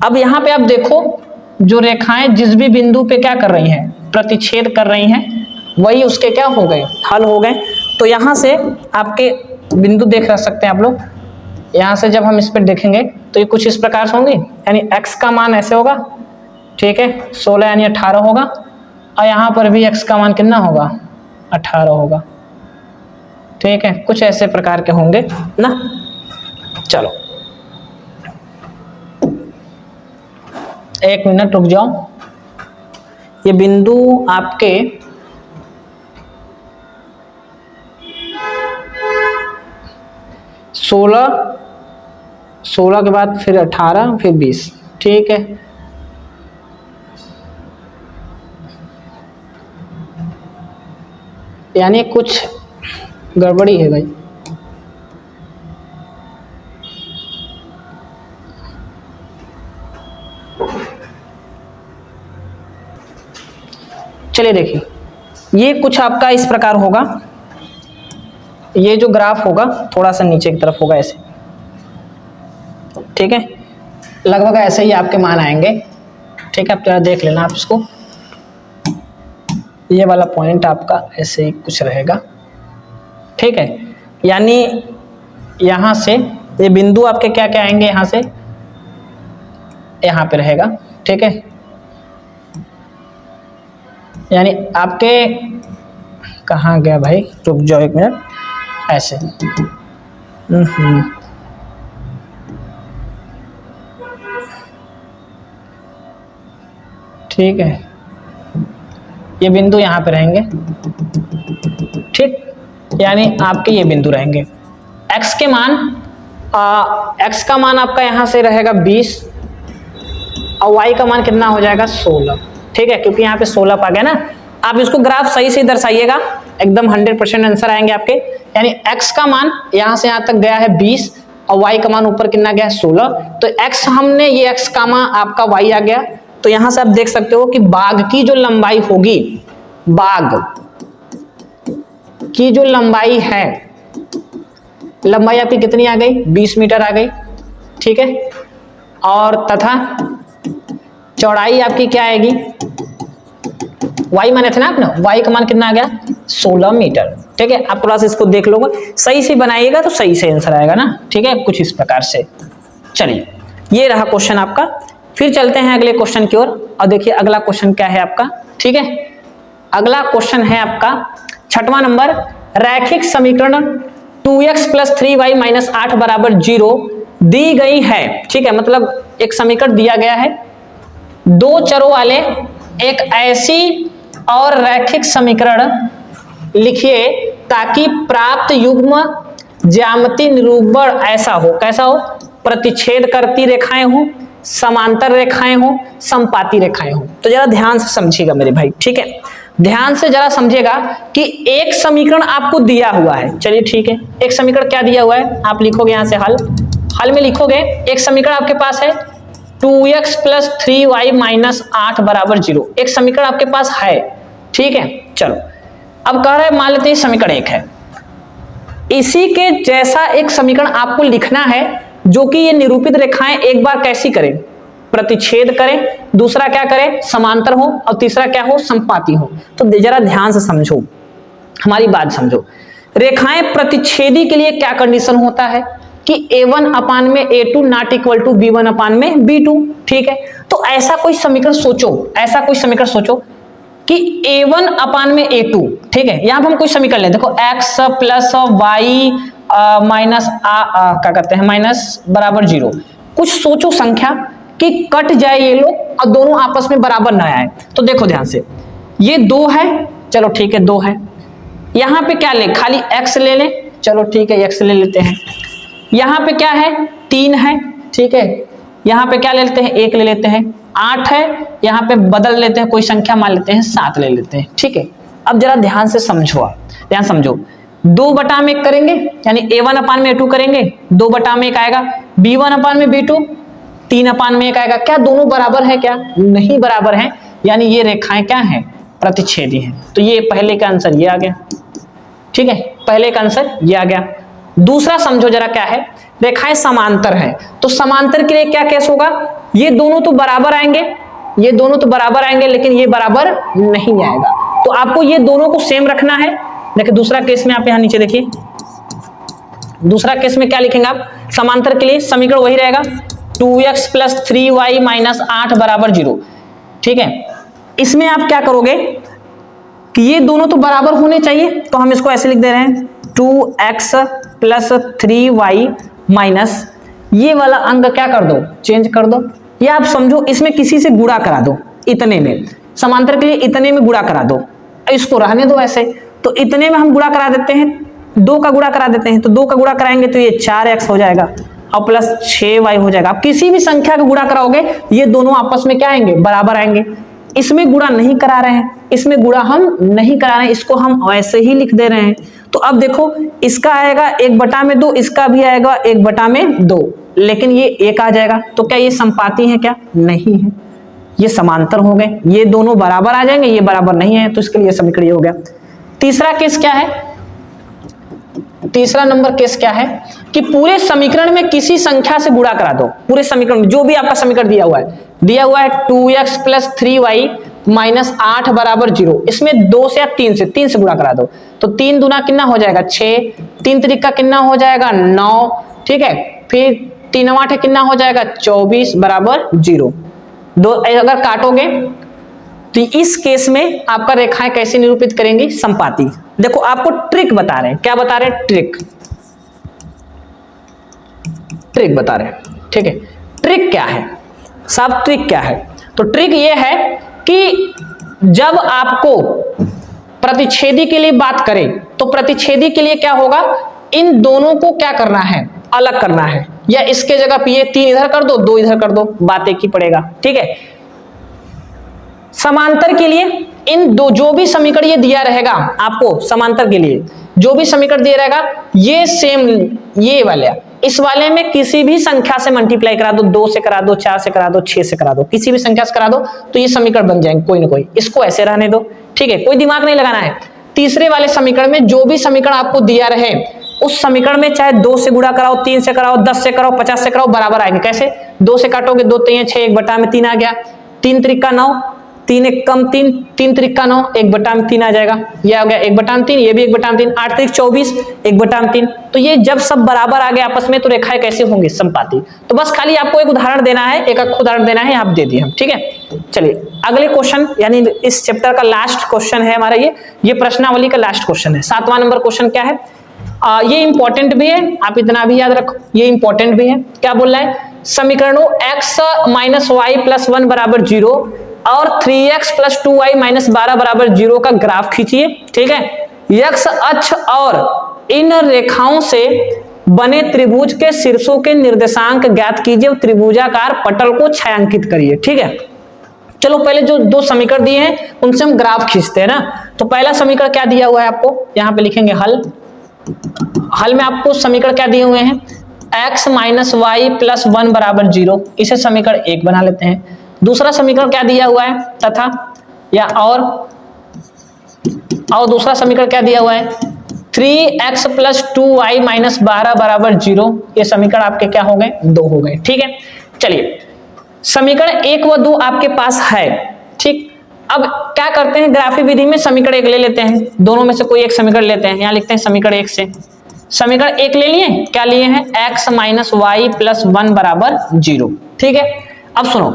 अब यहाँ पे आप देखो जो रेखाएं जिस भी बिंदु पे क्या कर रही हैं, प्रतिच्छेद कर रही हैं, वही उसके क्या हो गए, हल हो गए। तो यहाँ से आपके बिंदु देख सकते हैं आप लोग, यहाँ से जब हम इस पर देखेंगे तो ये कुछ इस प्रकार से होंगे, यानी x का मान ऐसे होगा। ठीक है, 16 यानी 18 होगा, और यहाँ पर भी x का मान कितना होगा 18 होगा। ठीक है, कुछ ऐसे प्रकार के होंगे ना। चलो एक मिनट रुक जाओ, ये बिंदु आपके सोलह के बाद फिर 18 फिर 20। ठीक है, यानी कुछ गड़बड़ी है भाई। चलिए देखिए, ये कुछ आपका इस प्रकार होगा, ये जो ग्राफ होगा थोड़ा सा नीचे की तरफ होगा ऐसे, ठीक है, लगभग ऐसे ही आपके मान आएंगे, ठीक है। आप जरा देख लेना आप इसको, ये वाला पॉइंट आपका ऐसे ही कुछ रहेगा, ठीक है। यानी यहाँ से ये बिंदु आपके क्या क्या आएंगे, यहाँ से यहाँ पे रहेगा, ठीक है। यानी आपके कहाँ गया भाई, रुक जाओ एक मिनट, ऐसे ठीक है, ये बिंदु यहाँ पे रहेंगे, ठीक। यानी आपके ये बिंदु रहेंगे, x के मान x का मान आपका यहाँ से रहेगा 20 और y का मान कितना हो जाएगा 16, ठीक है, क्योंकि यहाँ पे 16 पा गया ना। आप इसको ग्राफ सही से दर्शाइएगा, एकदम 100% आंसर आएंगे आपके। यानी x का मान यहाँ से यहाँ तक गया है 20 और y का मान ऊपर कितना गया 16, तो x हमने ये x का मान आपका y आ गया। तो यहाँ से आप देख सकते हो कि बाघ की जो लंबाई होगी, बाघ की जो लंबाई है, लंबाई आपकी कितनी आ गई 20 मीटर आ गई, ठीक है। और तथा चौड़ाई आपकी क्या आएगी, y माने थे ना आपने, y का मान कितना आ गया 16 मीटर, ठीक है। आप थोड़ा सा इसको देख लोगे, सही से बनाइएगा तो सही से आंसर आएगा ना, ठीक है, कुछ इस प्रकार से। चलिए, ये रहा क्वेश्चन आपका। फिर चलते हैं अगले क्वेश्चन की ओर, और देखिए अगला क्वेश्चन क्या है आपका, ठीक है। अगला क्वेश्चन है आपका 6वां नंबर, रैखिक समीकरण 2x + 3y - 8 = 0 दी गई है, ठीक है। मतलब एक समीकरण दिया गया है, दो चरों वाले एक ऐसी और रैखिक समीकरण लिखिए ताकि प्राप्त युग्म ज्यामिति निरूपण ऐसा हो, कैसा हो, प्रतिच्छेद करती रेखाएं हो, समांतर रेखाएं हो, समपाती रेखाएं हो। तो जरा ध्यान से समझिएगा मेरे भाई, ठीक है, ध्यान से जरा समझिएगा कि एक समीकरण आपको दिया हुआ है, चलिए ठीक है, एक समीकरण क्या दिया हुआ है, आप लिखोगे यहां से हल में लिखोगे, एक समीकरण आपके पास है 2x + 3y - 8 = 0, एक समीकरण आपके पास है, ठीक है। चलो, अब कह रहे हैं मान लेते हैं समीकरण 1 है, इसी के जैसा एक समीकरण आपको लिखना है जो कि ये निरूपित रेखाएं एक बार कैसी करें, प्रतिच्छेद करें, दूसरा क्या करें समांतर हो, और तीसरा क्या हो समपाती हो। तो जरा ध्यान से समझो, हमारी बात समझो। रेखाएं प्रतिच्छेदी के लिए क्या कंडीशन होता है कि a1 में a2 not equal to b1 में b2, ठीक है। तो ऐसा कोई समीकरण सोचो, ऐसा कोई समीकरण सोचो कि a1 में a2, ठीक है। यहां पर हम कोई समीकरण लें, देखो x + y क्या करते हैं माइनस बराबर 0, कुछ सोचो संख्या कि कट जाए ये लोग और दोनों आपस में बराबर ना आए। तो देखो ध्यान से, ये 2 है, चलो ठीक है 2 है, यहां पे क्या ले, खाली x ले लें, चलो ठीक है x ले लेते हैं। यहां पे क्या है 3 है, ठीक है, यहां पे क्या ले लेते हैं 1 ले लेते हैं, 8 है, यहां पे बदल लेते हैं, कोई संख्या मान लेते हैं 7 ले लेते हैं, ठीक है। अब जरा ध्यान से समझो, आप ध्यान समझो, 2/1 करेंगे यानी a1 में a2 करेंगे, 2/1 आएगा, b1 में b2, 3/1 आएगा। क्या दोनों बराबर है, क्या नहीं बराबर है, यानी ये रेखाएं क्या हैं प्रतिच्छेदी हैं। तो ये पहले का आंसर ये आ गया, ठीक है, पहले का आंसर ये आ गया। दूसरा समझो जरा क्या है, रेखाएं समांतर हैं, तो समांतर के लिए क्या केस होगा, ये दोनों तो बराबर आएंगे, ये दोनों तो बराबर आएंगे, लेकिन ये बराबर नहीं आएगा। तो आपको ये दोनों को सेम रखना है। देखिए दूसरा केस में आप यहां नीचे देखिए, दूसरा केस में क्या लिखेंगे आप, समांतर के लिए समीकरण वही रहेगा 2x + 3y - 8 = 0, ठीक है। इसमें आप क्या करोगे कि ये दोनों तो बराबर होने चाहिए, तो हम इसको ऐसे लिख दे रहे हैं 2x + 3y माइनस ये वाला अंक क्या कर दो, चेंज कर दो, या आप समझो इसमें किसी से गुणा करा दो, इतने में, समांतर के लिए इतने में गुणा करा दो, इसको रहने दो ऐसे, तो इतने में हम गुणा करा देते हैं, 2 का गुणा करा देते हैं, तो 2 का गुणा कराएंगे तो ये 4x हो जाएगा और प्लस 6y हो जाएगा। आप किसी भी संख्या का गुणा कराओगे ये दोनों आपस में क्या आएंगे, बराबर आएंगे। इसमें गुणा नहीं करा रहे हैं, इसमें गुणा हम नहीं करा रहे हैं, इसको हम वैसे ही लिख दे रहे हैं। तो अब देखो इसका आएगा 1/2, इसका भी आएगा 1/2, लेकिन ये 1 आ जाएगा, तो क्या ये संपाती है, क्या नहीं है। ये समांतर हो गए, ये दोनों बराबर आ जाएंगे, ये बराबर नहीं है तो इसके लिए समीकरण ये हो गया। तीसरा केस क्या है, तीसरा नंबर केस क्या है कि पूरे समीकरण में किसी संख्या से गुणा करा दो। पूरे समीकरण में जो भी आपका समीकरण दिया हुआ है 2x प्लस 3y माइनस 8 बराबर 0, इसमें 2 से या 3 से गुणा करा दो। तो 3 दूना कितना हो जाएगा 6, 3 त्रिका कितना हो जाएगा 9, ठीक है, फिर 3 8 कितना हो जाएगा 24 बराबर 0। दो अगर काटोगे तो इस केस में आपका रेखाएं कैसे निरूपित करेंगी, संपाती। देखो आपको ट्रिक बता रहे हैं, क्या बता रहे हैं, ट्रिक बता रहे हैं, ठीक है। ट्रिक क्या है साहब, ट्रिक क्या है, तो ट्रिक ये है कि जब आपको प्रतिच्छेदी के लिए बात करें तो प्रतिच्छेदी के लिए क्या होगा, इन दोनों को क्या करना है, अलग करना है, या इसके जगह पे ये 3 इधर कर दो 2 इधर कर दो, बात एक ही पड़ेगा, ठीक है। समांतर के लिए इन दो जो भी समीकरण ये दिया रहेगा आपको, समांतर के लिए जो भी समीकरण दिया रहेगा ये सेम, ये वाला, इस वाले में किसी भी संख्या से मल्टीप्लाई करा दो, 2 से करा दो, 4 से करा दो, 6 से करा दो, किसी भी संख्या से करा दो तो ये समीकरण बन जाएंगे कोई ना कोई। इसको ऐसे रहने दो, ठीक है, कोई दिमाग नहीं लगाना है। तीसरे वाले समीकरण में जो भी समीकरण आपको दिया रहे उस समीकरण में चाहे 2 से गुणा कराओ, 3 से कराओ, 10 से कराओ, 50 से कराओ, बराबर आएंगे। कैसे, 2 से काटोगे 2 3 6, 1 बटा में 3 आ गया, 3 त्रिका 9, 3 1 कम 3, 3 त्रिका 9, 1 बटा में 3 आ जाएगा, ये आ गया 1 बटा में 3, ये भी 1 बटा में 3, 8 त्रिक 24, 1 बटा में 3। तो ये जब सब बराबर आ गए आपस में तो रेखाएं कैसे होंगी, संपाती। तो बस खाली आपको एक उदाहरण देना है, एक उदाहरण देना है, आप दे दिए हम, ठीक है। चलिए अगले क्वेश्चन, यानी इस चैप्टर का लास्ट क्वेश्चन है हमारा, ये प्रश्नावली का लास्ट क्वेश्चन है। 7वां नंबर क्वेश्चन क्या है, ये इंपॉर्टेंट भी है, आप इतना भी याद रखो, ये इंपॉर्टेंट भी है। क्या बोल रहा है, समीकरणों x माइनस वाई प्लस 1 बराबर 0 और 3x प्लस 2y माइनस 12 बराबर 0 का ग्राफ खींचिए, ठीक है। x अक्ष और इन रेखाओं से बने त्रिभुज के शीर्षों के निर्देशांक ज्ञात कीजिए, त्रिभुजाकार पटल को छायांकित करिए, ठीक है। चलो पहले जो 2 समीकरण दिए हैं उनसे हम ग्राफ खींचते हैं ना। तो पहला समीकरण क्या दिया हुआ है आपको, यहां पे लिखेंगे हल। हल में आपको समीकरण क्या दिए हुए हैं, x माइनस वाई प्लस 1 बराबर 0, इसे समीकरण 1 बना लेते हैं। दूसरा समीकरण क्या दिया हुआ है, तथा या और दूसरा समीकरण क्या दिया हुआ है, 3x प्लस 2y माइनस 12 बराबर 0, ये समीकरण आपके क्या हो गए, 2 हो गए, ठीक है। चलिए समीकरण 1 व 2 आपके पास है, ठीक। अब क्या करते हैं, ग्राफी विधि में समीकरण 1 ले लेते हैं, दोनों में से कोई एक समीकरण लेते हैं। यहां लिखते हैं समीकरण 1 से, समीकरण 1 ले लिए, क्या लिए हैं, x माइनस वाई प्लस 1 बराबर 0, ठीक है। अब सुनो,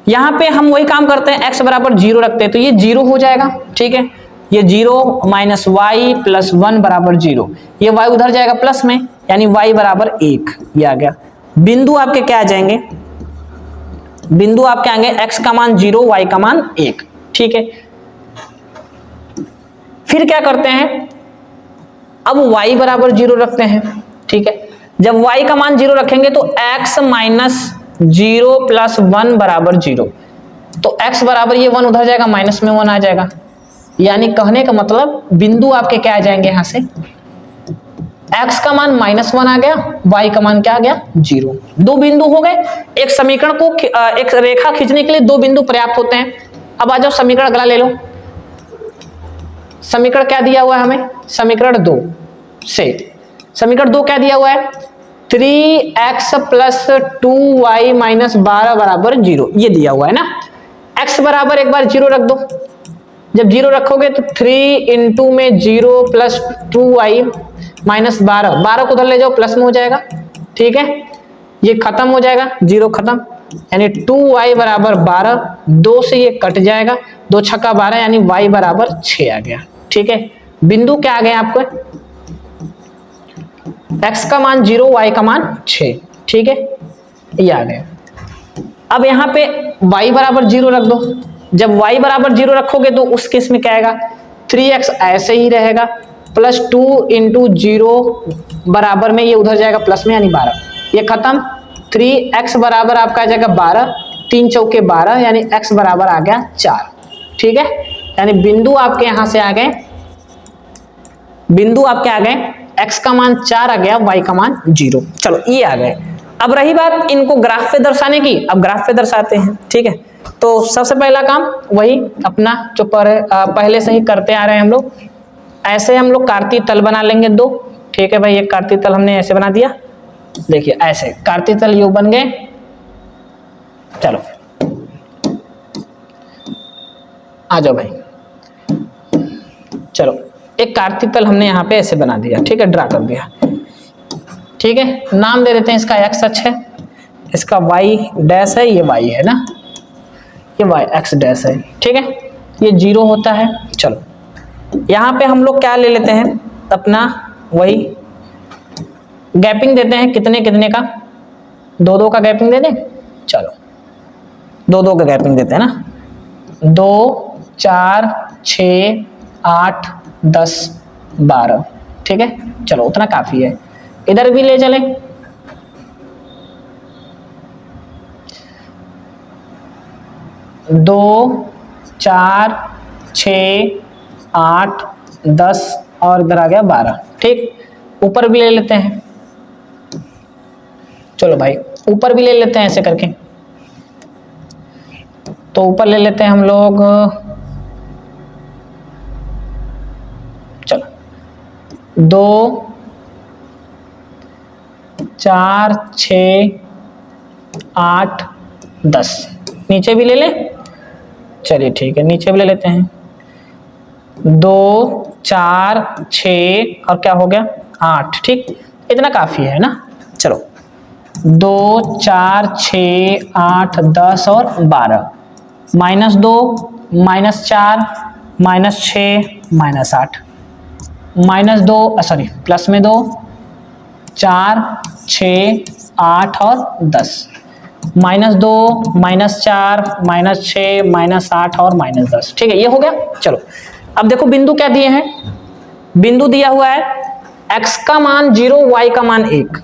यहां पे हम वही काम करते हैं, x बराबर 0 रखते हैं तो ये 0 हो जाएगा, ठीक है। ये 0 माइनस वाई प्लस 1 बराबर 0, ये y उधर जाएगा प्लस में, यानी y बराबर 1, ये आ गया। बिंदु आपके क्या आ जाएंगे, बिंदु आपके आएंगे x का मान 0, y का मान 1, ठीक है। फिर क्या करते हैं, अब y बराबर 0 रखते हैं, ठीक है। जब y का मान 0 रखेंगे तो x माइनस 0 प्लस 1 बराबर 0, तो x बराबर ये 1 उधर जाएगा, माइनस में 1 आ जाएगा, यानी कहने का मतलब बिंदु आपके क्या आ जाएंगे, यहां से x का मान -1 आ गया, y का मान क्या आ गया, 0। 2 बिंदु हो गए। एक समीकरण को एक रेखा खींचने के लिए 2 बिंदु पर्याप्त होते हैं। अब आ जाओ समीकरण अगला ले लो। समीकरण क्या दिया हुआ है हमें, समीकरण 2 से, समीकरण 2 क्या दिया हुआ है, 3x प्लस 2y माइनस 12 बराबर 0, ये दिया हुआ है ना। x बराबर एक बार 0 रख दो, जब 0 रखोगे तो 3 इंटू में 0 प्लस 2y माइनस 12 को उधर ले जाओ, प्लस में हो जाएगा, ठीक है। ये खत्म हो जाएगा, 0 खत्म, यानी 2y बराबर 12, 2 से ये कट जाएगा, 2 छक्का 12, यानी y बराबर 6 आ गया, ठीक है। बिंदु क्या आ गए आपको, x का मान 0, y का मान 6, ठीक है, ये आ गया। अब यहाँ पे y बराबर 0 रख दो, जब y बराबर 0 रखोगे तो उस केस में क्या आएगा, 3x ऐसे ही रहेगा, प्लस 2 इंटू 0 बराबर में ये उधर जाएगा प्लस में, यानी 12, ये खत्म। 3x बराबर आपका आ जाएगा 12, 3 चौके 12, यानी x बराबर आ गया 4, ठीक है। यानी बिंदु आपके यहां से आ गए, बिंदु आपके आ गए, x का मान 4 आ गया, y का मान 0। चलो ये आ गए। अब रही बात इनको ग्राफ पे दर्शाने की, अब ग्राफ पे दर्शाते हैं, ठीक है। तो सबसे पहला काम वही अपना जो पहले से ही करते आ रहे हैं हम लोग, ऐसे हम लोग कार्तीय तल बना लेंगे दो, ठीक है भाई। एक कार्तीय तल हमने ऐसे बना दिया, देखिए ऐसे कार्तीय तल योग बन गए। चलो आ जाओ भाई, चलो एक कार्तीय तल हमने यहाँ पे ऐसे बना दिया, ठीक है, ड्रा कर दिया, ठीक है। नाम दे देते हैं, इसका एक्स अक्ष है, इसका वाई डैश है, ये वाई है ना, ये वाई एक्स डैश है, ठीक है। ये 0 होता है। चलो यहाँ पे हम लोग क्या ले लेते हैं, अपना वही गैपिंग देते हैं, कितने कितने का, 2-2 का गैपिंग दे दें। चलो 2-2 का गैपिंग देते हैं ना, 2 4 6 8 10 12, ठीक है। चलो उतना काफी है। इधर भी ले चले, दो 4 6 8 10 और इधर आ गया 12, ठीक। ऊपर भी ले लेते हैं, चलो भाई ऊपर भी ले लेते हैं ऐसे करके। तो ऊपर ले लेते हैं हम लोग, चलो 2 4 6 8 10, नीचे भी ले ले, चलिए ठीक है, नीचे भी ले लेते हैं, 2 4 6 और क्या हो गया 8, ठीक। इतना काफी है ना। चलो 2 4 6 8 10 और 12, -2 -4 -6 -8, -2 सॉरी प्लस में 2 4 6 8 और 10, -2 -4 -6 -8 और -10, ठीक है, ये हो गया। चलो अब देखो बिंदु क्या दिए हैं, बिंदु दिया हुआ है x का मान 0 y का मान 1,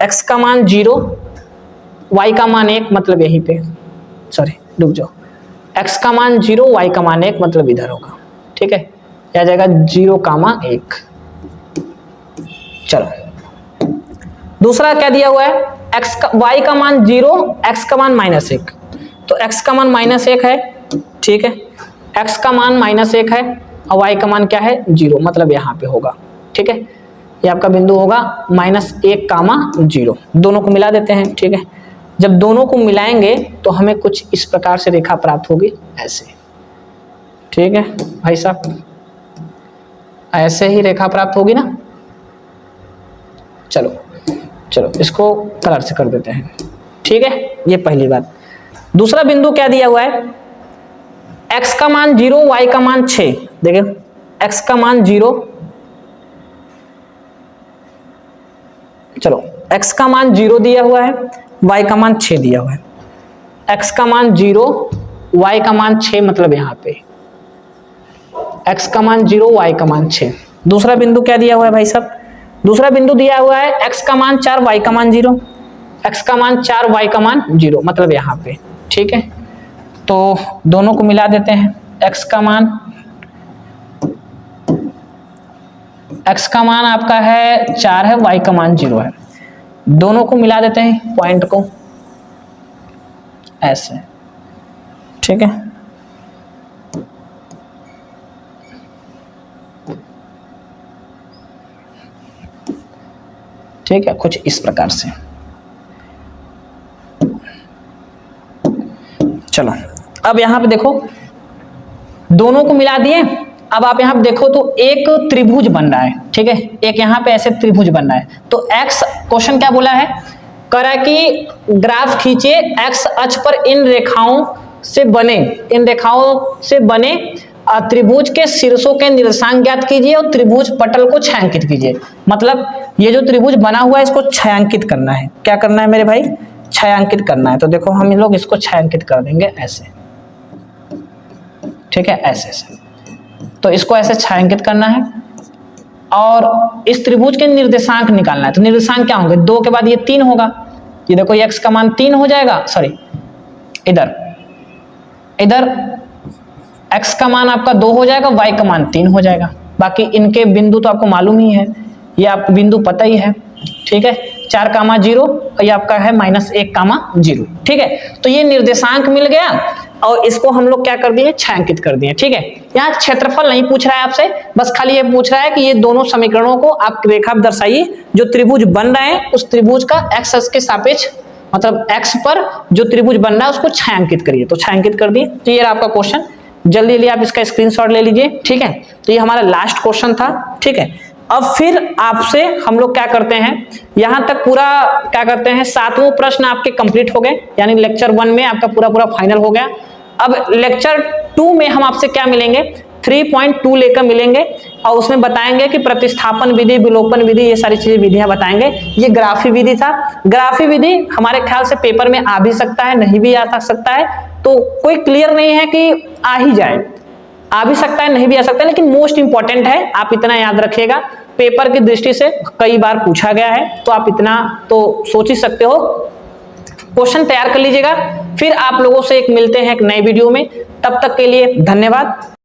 x का मान 0 y का मान 1, मतलब यहीं पे, सॉरी रुक जाओ, x का मान 0 y का मान 1 मतलब इधर होगा, ठीक है, आ जाएगा 0,1। चलो दूसरा क्या दिया हुआ है, x का y का मान 0 x का मान -1, तो x का मान -1 है, ठीक है, x का मान -1 है और y का मान क्या है 0, मतलब यहाँ पे होगा, ठीक है। ये आपका बिंदु होगा -1,0, दोनों को मिला देते हैं, ठीक है। जब दोनों को मिलाएंगे तो हमें कुछ इस प्रकार से रेखा प्राप्त होगी, ऐसे, ठीक है भाई साहब, ऐसे ही रेखा प्राप्त होगी ना। चलो चलो इसको कलर से कर देते हैं, ठीक है, ये पहली बात। दूसरा बिंदु क्या दिया हुआ है, x का मान 0 y का मान 6, देखिए x का मान 0, चलो x का मान 0 दिया हुआ है, y का मान 6 दिया हुआ है, x का मान 0 y का मान 6, मतलब यहाँ पे x का मान 0 y का मान 6। दूसरा बिंदु क्या दिया हुआ है भाई साहब, दूसरा बिंदु दिया हुआ है x का मान 4 y का मान 0, x का मान 4 y का मान 0, मतलब यहाँ पे, ठीक है। तो दोनों को मिला देते हैं, x का मान आपका है 4 है, y का मान 0 है, दोनों को मिला देते हैं पॉइंट को ऐसे, ठीक है। ठीक है, कुछ इस प्रकार से। चलो अब यहाँ पे देखो, दोनों को मिला दिए। अब आप यहाँ पे देखो तो एक त्रिभुज बन रहा है, ठीक है, एक यहाँ पे ऐसे त्रिभुज बन रहा है। तो x क्वेश्चन क्या बोला है, कह रहा है कि ग्राफ खींचे x अक्ष पर इन रेखाओं से बने त्रिभुज के शीर्षों के निर्देशांक ज्ञात कीजिए और त्रिभुज पटल को छायांकित कीजिए। मतलब ये जो त्रिभुज बना हुआ है इसको छायांकित करना है। क्या करना है मेरे भाई, छायांकित करना है। तो देखो हम लोग इसको छायांकित कर देंगे ऐसे, ठीक है, ऐसे। तो इसको ऐसे छायांकित करना है और इस त्रिभुज के निर्देशांक निकालना है। तो निर्देशांक क्या होंगे, 2 के बाद ये 3 होगा, ये देखो ये x का मान 3 हो जाएगा, सॉरी इधर x का मान आपका 2 हो जाएगा, y का मान 3 हो जाएगा। बाकी इनके बिंदु तो आपको मालूम ही है, ये आपको बिंदु पता ही है, ठीक है। 4,0 और ये आपका है -1,0। ठीक है, तो ये निर्देशांक मिल गया और इसको हम लोग क्या कर दिए, छायांकित कर दिए। ठीक है, यहाँ क्षेत्रफल नहीं पूछ रहा है आपसे, बस खाली ये पूछ रहा है कि ये दोनों समीकरणों को आप रेखा पर दर्शाइए, जो त्रिभुज बन रहे हैं उस त्रिभुज का एक्स अक्ष के सापेक्ष, मतलब एक्स पर जो त्रिभुज बन रहा है उसको छायांकित करिए। तो छायांकित कर दिए। तो ये आपका क्वेश्चन, जल्दी जल्दी आप इसका स्क्रीनशॉट ले लीजिए। ठीक है, तो ये हमारा लास्ट क्वेश्चन था। ठीक है, अब फिर आपसे हम लोग क्या करते हैं, यहां तक पूरा क्या करते हैं, 7वां प्रश्न आपके कंप्लीट हो गए, यानी लेक्चर 1 में आपका पूरा फाइनल हो गया। अब लेक्चर 2 में हम आपसे क्या मिलेंगे, 3.2 लेकर मिलेंगे और उसमें बताएंगे कि प्रतिस्थापन विधि, विलोपन विधि, ये सारी चीजें विधियां बताएंगे। ये ग्राफी विधि था। ग्राफी विधि हमारे ख्याल से पेपर में आ भी सकता है, नहीं भी आ सकता है, तो कोई क्लियर नहीं है कि आ ही जाए, आ भी सकता है नहीं भी आ सकता है, लेकिन मोस्ट इंपॉर्टेंट है, आप इतना याद रखिएगा, पेपर की दृष्टि से कई बार पूछा गया है, तो आप इतना तो सोच ही सकते हो। क्वेश्चन तैयार कर लीजिएगा। फिर आप लोगों से एक मिलते हैं एक नए वीडियो में, तब तक के लिए धन्यवाद।